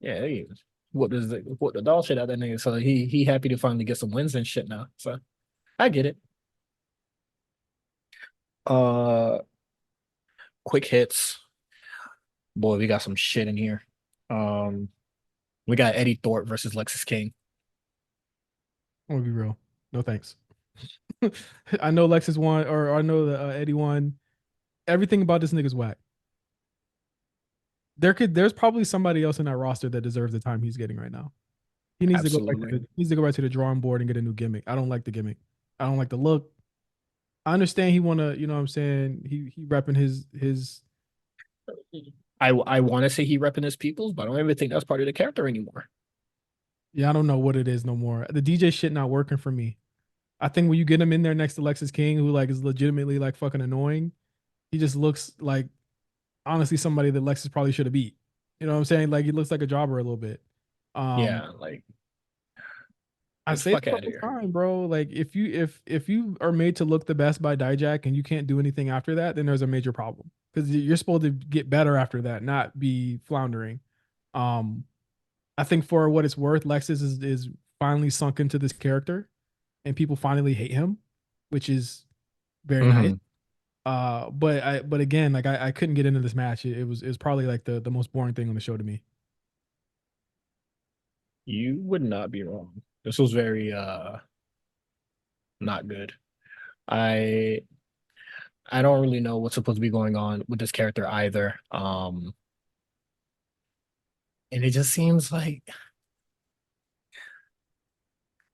yeah, what the dog shit out that nigga. So he happy to finally get some wins and shit now. So I get it. Uh, quick hits. Boy, we got some shit in here. Um, we got Eddie Thorpe versus Lexus King. I'm gonna be real. No thanks. I know Lexus won, or I know that Eddie won. Everything about this nigga's whack. There's probably somebody else in that roster that deserves the time he's getting right now. Absolutely. He needs to go back to the drawing board and get a new gimmick. I don't like the gimmick. I don't like the look. I understand he wanna, you know what I'm saying? He repping his I want to say he repping his peoples, but I don't even think that's part of the character anymore. yeah, I don't know what it is no more. The DJ shit not working for me. I think when you get him in there next to Lexus King, who like is legitimately like fucking annoying, he just looks like honestly somebody that Lexus probably should have beat. You know what I'm saying? Like he looks like a jobber a little bit. Um, Yeah, like I get the say it fuck all out of the here. time, bro. Like if you are made to look the best by Dijak and you can't do anything after that, then there's a major problem because you're supposed to get better after that, not be floundering. Um, I think for what it's worth, Lexus is finally sunk into this character, and people finally hate him, which is very nice. Hmm. But again, like I couldn't get into this match. It was probably like the most boring thing on the show to me. You would not be wrong. This was very not good. I I don't really know what's supposed to be going on with this character either. And it just seems like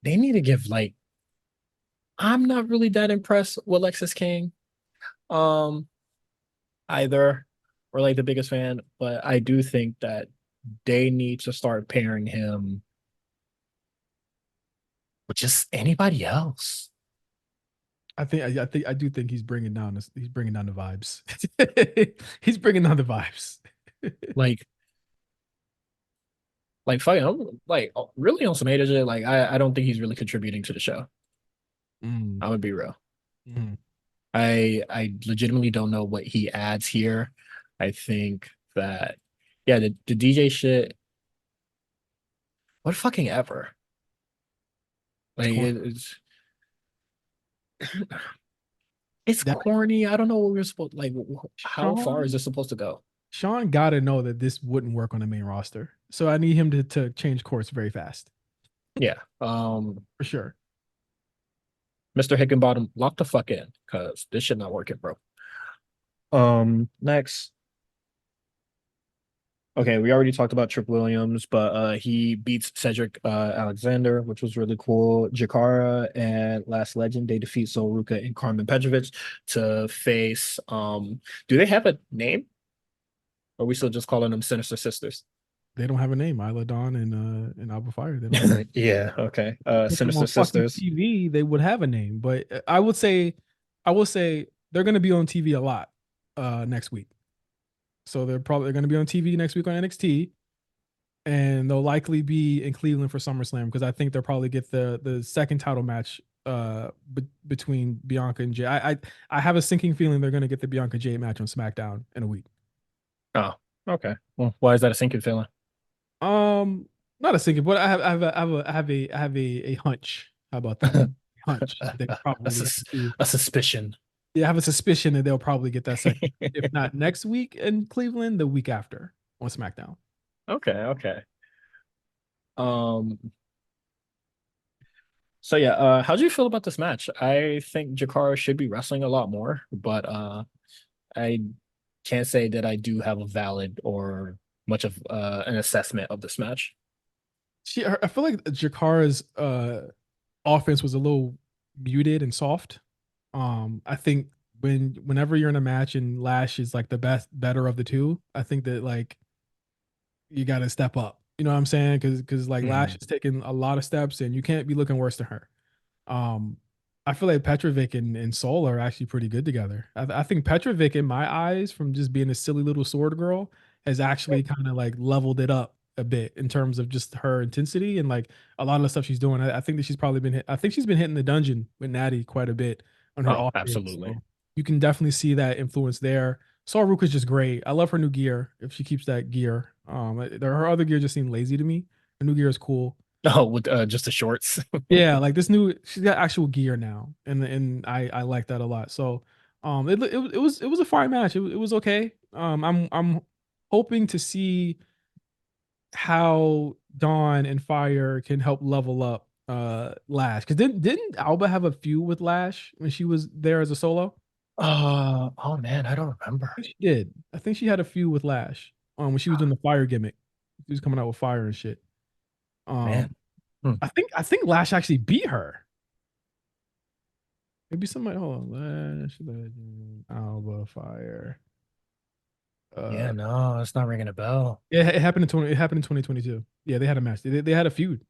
they need to give like I'm not really that impressed with Lexus King um either or like the biggest fan, but I do think that they need to start pairing him with just anybody else. I do think he's bringing down the vibes. He's bringing down the vibes. Like fucking like really on some hater shit. Like I don't think he's really contributing to the show. Mm, I'm gonna be real. mm. I legitimately don't know what he adds here. I think that yeah, the DJ shit, what fucking ever. It's Like corny. it's That corny. I don't know what we're supposed like how far is Sean this supposed to go? Sean got to know that this wouldn't work on the main roster. So I need him to change course very fast Yeah. for sure. Mr. Hickenbottom, lock the fuck in, cause this shit not working, bro. Next. Okay, we already talked about Trick Williams, but he beats Cedric Alexander, which was really cool. Jakara and Last Legend, they defeat Sol Ruka and Carmen Petrovic to face do they have a name? Or are we still just calling them Sinister Sisters? They don't have a name. Isla Dawn and Alba Fire. They don't have a name. Yeah, okay. Put them Sinister on fucking Sisters. TV, they would have a name. But I will say they're going to be on TV a lot next week. So they're probably going to be on TV next week on NXT. and they'll likely be in Cleveland for SummerSlam because I think they'll probably get the second title match between Bianca and Jay. I have a sinking feeling they're gonna get the Bianca Jay match on SmackDown in a week. Oh, okay. Well, why is that a sinking feeling? Um, not a sinking, but I have a hunch. How about that? Hunch that they a, probably sus- have to. a suspicion. Yeah, I have a suspicion that they'll probably get that second. If not next week in Cleveland, the week after on SmackDown. Okay, okay. Um, so yeah, how do you feel about this match? I think Jakara should be wrestling a lot more, but I can't say that I do have a valid or much of an assessment of this match. I feel like Jakara's offense was a little muted and soft. I think whenever you're in a match and Lash is like the better of the two, I think that like you got to step up. You know what I'm saying? Because like Lash Mhm. is taking a lot of steps, and you can't be looking worse than her. Um, I feel like Petrovic and Soul are actually pretty good together. I think Petrovic, in my eyes, from just being a silly little sword girl, has actually kind of like leveled it up a bit in terms of just her intensity and like a lot of the stuff she's doing. I think that she's probably been I think she's been hitting the dungeon with Natty quite a bit on her Oh, off days. absolutely. So you can definitely see that influence there. Saw Ruka's just great. I love her new gear if she keeps that gear. Her other gear just seemed lazy to me. Her new gear is cool. Oh, with just the shorts. Yeah, like this new, she's got actual gear now, and I like that a lot. So, it was a fine match. It was okay. I'm hoping to see how Dawn and Fire can help level up Lash, because didn't Alba have a feud with Lash when she was there as a solo? Oh man, I don't I remember. think she did. I think she had a feud with Lash when she was doing the Fire gimmick. She was coming out with fire and shit. Um, Man. Hmm. I think Lash actually beat her. Maybe somebody hold on. Lash Legend, Alba Fire. Yeah, Uh no, it's not ringing a bell. yeah, it happened in 2022. Yeah, they had a match. They had a feud.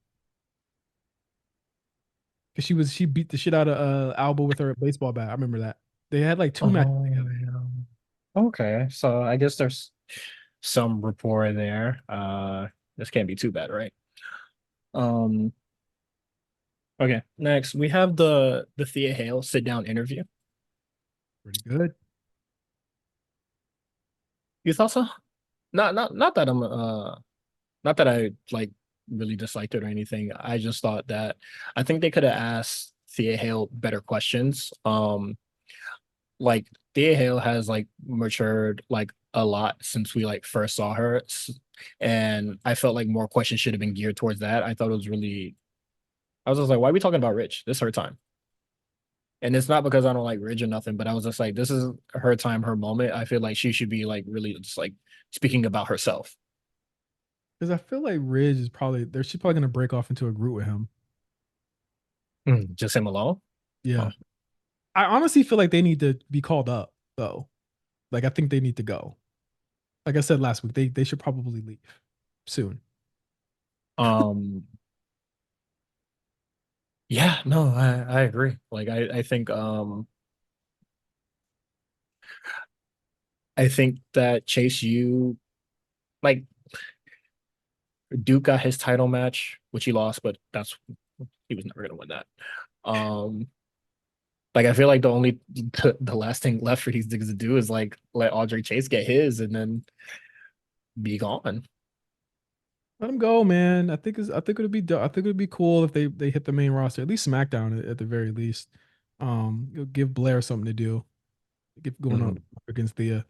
Cause she beat the shit out of Alba with her baseball bat. I remember that. They had like two matches Oh, together. yeah. Okay, so I guess there's some rapport there. This can't be too bad, right? Um, okay, next we have the Thea Hale sit down interview. Pretty good. You thought so? Not that I'm not that I like really disliked it or anything. I just thought that I think they could have asked Thea Hale better questions. Like Thea Hale has like matured like a lot since we like first saw her. And I felt like more questions should have been geared towards that. I thought it was really I was just like, why are we talking about Rich? This is her time. And it's not because I don't like Ridge or nothing, but I was just like, this is her time, her moment. I feel like she should be like really just like speaking about herself. Because I feel like Ridge is probably there. She's probably gonna break off into a group with him. Just him alone. Yeah. Oh, I honestly feel like they need to be called up though. Like I think they need to go. Like I said last week, they should probably leave soon. um, yeah, no, I agree. Like I think that Chase U like Duke got his title match, which he lost, but that's he was never gonna win that. Um, like I feel like the last thing left for these niggas to do is like let Andre Chase get his and then be gone. Let them go, man. I think I think it'd be cool if they hit the main roster, at least SmackDown at the very least. It'll give Blair something to do. Get going up Mhm. against the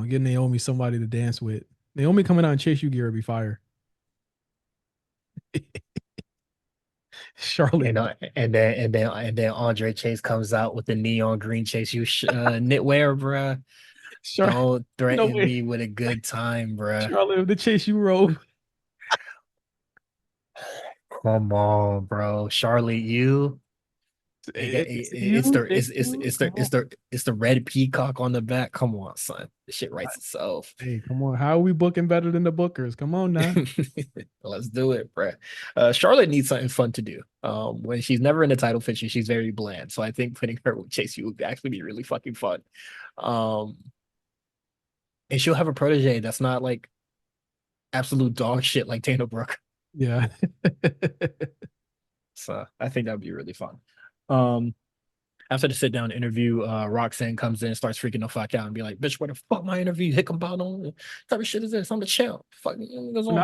get Naomi somebody to dance with. Naomi coming out and chase you gear would be fire. You Charlotte, know, and then Andre Chase comes out with the neon green Chase U knitwear, bruh. Char Don't no threaten way. me with a good time, bruh. Charlotte with the chase you robe. Come on, bro. Charlotte, you. It's You, the chase you. Come on. it's the red peacock on the back. Come on, son. This shit writes itself. Hey, come on. How are we booking better than the bookers? Come on now. Let's do it, bruh. Charlotte needs something fun to do. When she's never in a title picture, she's very bland. So I think putting her with Chase U would actually be really fucking fun. Um, and she'll have a protege that's not like absolute dog shit like Dana Brooke. Yeah. So I think that'd be really fun. Um, After the sit down interview, Roxanne comes in, starts freaking the fuck out, and be like, "Bitch, where the fuck my interview? Hick about on what type of shit is this? I'm the champ. Fuck me, goes on."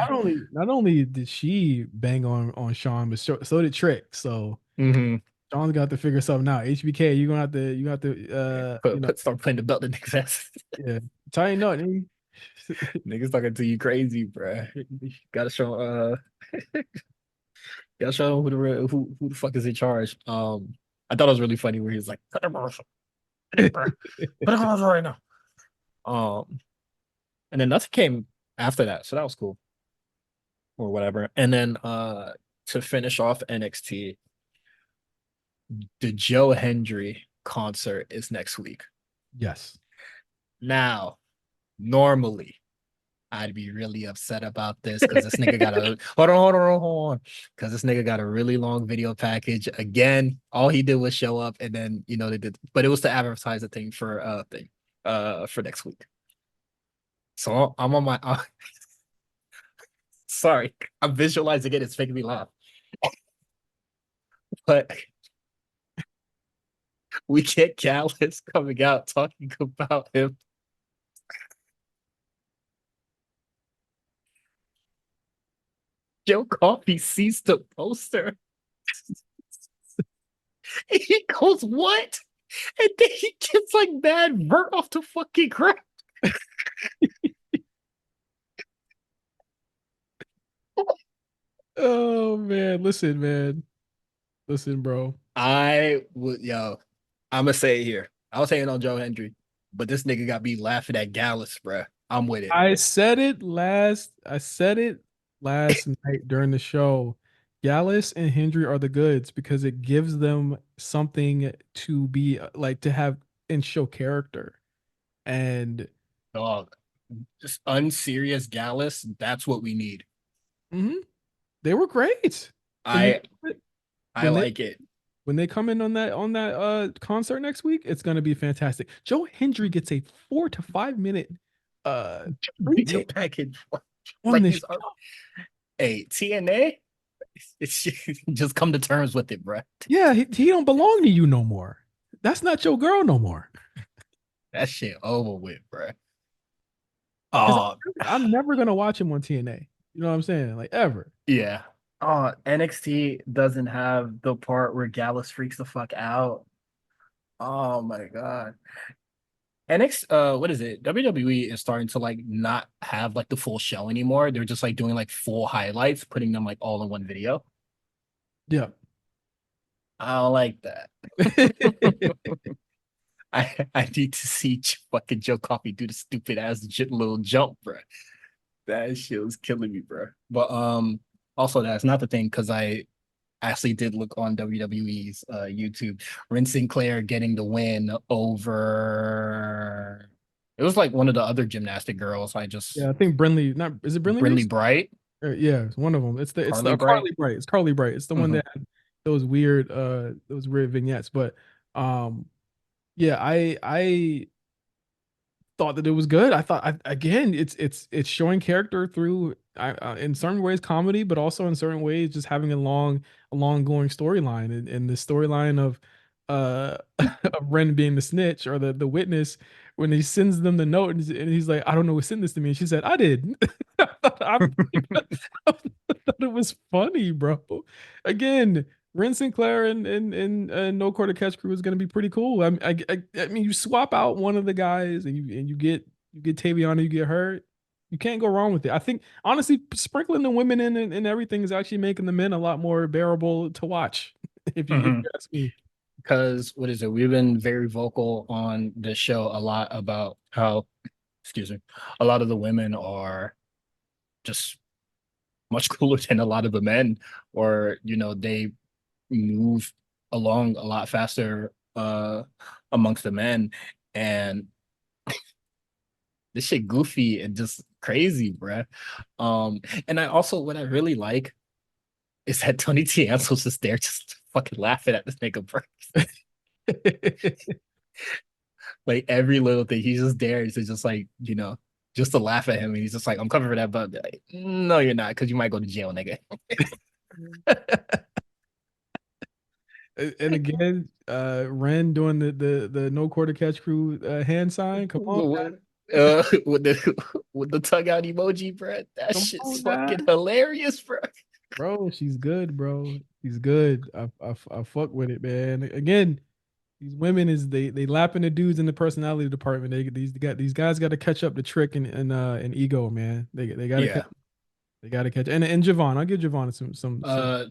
Not only did she bang on Sean, but so did Trick. So Mm-hmm. Sean's got to figure something out. HBK, you have to Start putting the belt in niggas' ass. yeah, tighten up. Niggas talking to you crazy, bro. Gotta show gotta show who the fuck is in charge. I thought it was really funny where he's like, "Cut the commercial, bro. Put a commercial right now." And then nothing came after that, so that was cool or whatever. And then to finish off NXT, the Joe Hendry concert is next week. Yes. Now, normally I'd be really upset about this because this nigga got a hold on. Because this nigga got a really long video package. Again, all he did was show up and then they did, but it was to advertise a thing for next week. So I'm on my sorry, I'm visualizing it, it's making me laugh. But we get Gallus coming out talking about him. Joe Coffey sees the poster. He goes, "What?" And then he gets like mad vert off the fucking ground. Oh man, listen, bro. I would, yo, I'm gonna say it here. I was saying on Joe Hendry, but this nigga got me laughing at Gallus, bruh. I'm with it. I said it last night during the show. Gallus and Hendry are the goods because it gives them something to be like to have and show character. And Dog, just unserious Gallus. That's what we need. mhm, they were great. And I I when they like it. when they come in on that concert next week, it's gonna be fantastic. Joe Hendry gets a 4 to 5 minute uh Video treatment package. on Like this these are show. TNA. It's just come to terms with it, bruh. Yeah, he don't belong to you no more. That's not your girl no more. That shit over with, bruh. Because Oh, I'm never gonna watch him on TNA. You know what I'm saying? Like ever. yeah. NXT doesn't have the part where Gallus freaks the fuck out. Oh my god. What is it? WWE is starting to like not have like the full show anymore. They're just like doing like full highlights, putting them like all in one video. Yeah. I don't like that. I need to see fucking Joe Coffey do the stupid ass little jump, bro. That shit was killing me, bro. But also that's not the thing because I actually did look on WWE's YouTube. Ren Sinclair getting the win over. It was like one of the other gymnastic girls. I just Yeah, I think Brinley, not is it Brinley Brinley Reese? Bright, Yeah, it's one of them. It's the Carly Bright. Carly Bright. It's Carly Bright. It's the one Hmm. that had those weird vignettes. But um yeah, I thought that it was good. I thought again, it's showing character through in certain ways comedy, but also in certain ways just having a long going storyline. And the storyline of of Ren being the snitch or the witness when he sends them the note and he's like, I don't know who sent this to me. And she said, I did. I thought it was funny, bro. Again, Ren Sinclair and No Quarter Catch Crew is going to be pretty cool. I mean, you swap out one of the guys and you get Taviana, you get her. You can't go wrong with it. I think honestly, sprinkling the women in and everything is actually making the men a lot more bearable to watch. If you ask me. Because what is it? We've been very vocal on this show a lot about how, excuse me, a lot of the women are just much cooler than a lot of the men, or they move along a lot faster amongst the men, and this shit goofy and just crazy, bruh. And I also what I really like is that Tony Tianzo's just there, just fucking laughing at this nigga, bro. Like every little thing, he's just there. He's just like. just to laugh at him. And he's just like, I'm coming for that belt. They're like, no, you're not, because you might go to jail, nigga. And again, Ren doing the no quarter catch crew hand sign. Come on, with, with the tug out emoji, bro. That come shit's on, fucking man. hilarious, bro. Bro, she's good, bro. She's good. I fuck with it, man. Again, these women is they lapping the dudes in the personality department. These guys got to catch up to Trick and Ego, man. They got to catch. Yeah. They got to catch. And Javon, I'll give Javon some.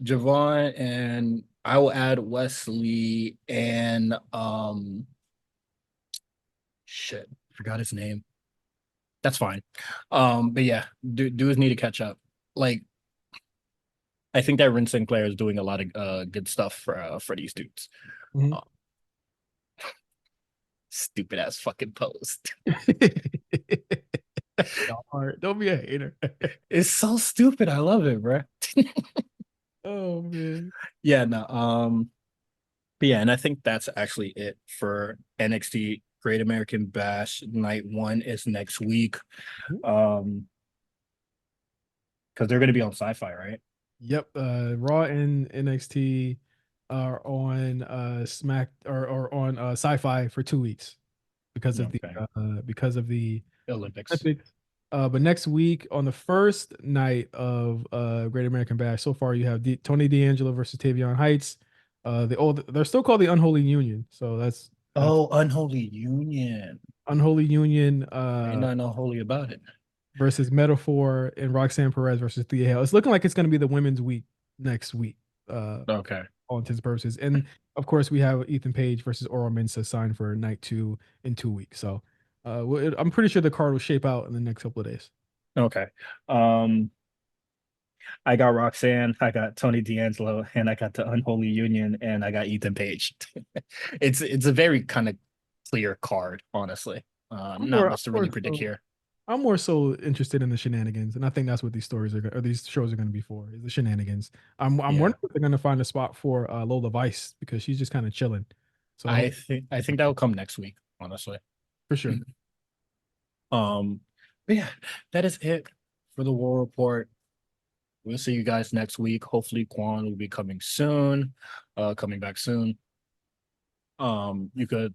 Javon, and I will add Wesley and shit, forgot his name. That's fine. But yeah, dudes need to catch up. Like, I think that Rin Sinclair is doing a lot of good stuff for these dudes. Mhm. Uh, Stupid ass fucking post. Don't be a hater. It's so stupid. I love it, bro. Oh man. Yeah, no. But yeah, and I think that's actually it for NXT Great American Bash. Night one is next week. Because they're gonna be on sci-fi, right? Yep. Raw and NXT are on Smack or on Sci-Fi for 2 weeks Okay. because of the Olympics. Olympics. But next week on the first night of Great American Bash, so far you have Tony D'Angelo versus Tavion Heights. They're still called the Unholy Union, so that's Oh, Unholy Union. Unholy Union Ain't nothing unholy about it. versus Metaphor and Roxanne Perez versus Thea Hale. It's looking like it's going to be the women's week next week. Okay. All intents and purposes. And of course, we have Ethan Page versus Oral Mensah signed for night 2 in 2 weeks. So I'm pretty sure the card will shape out in the next couple of days. Okay. Um, I got Roxanne, I got Tony D'Angelo, and I got the Unholy Union, and I got Ethan Page. It's a very kind of clear card, honestly. I'm Not more, I'm much to really more predict so, here. I'm more so interested in the shenanigans, and I think that's what these stories or these shows are going to be for is the shenanigans. I'm Yeah. wondering if they're going to find a spot for Lola Vice because she's just kind of chilling. So I hope I think that will come next week, honestly. for sure. But yeah, that is it for the War Report. We'll see you guys next week. Hopefully, Quan will be coming soon, coming back soon. You could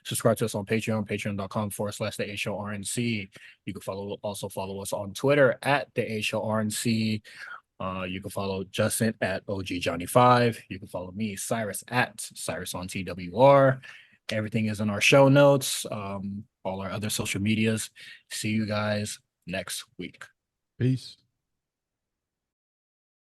subscribe to us on Patreon, patreon.com/the A Show RNC. You can also follow us on Twitter at the A Show RNC. You can follow Justin at OG Johnny 5. You can follow me, Cyrus at Cyrus on TWR. Everything is in our show notes, all our other social medias. See you guys next week. Peace.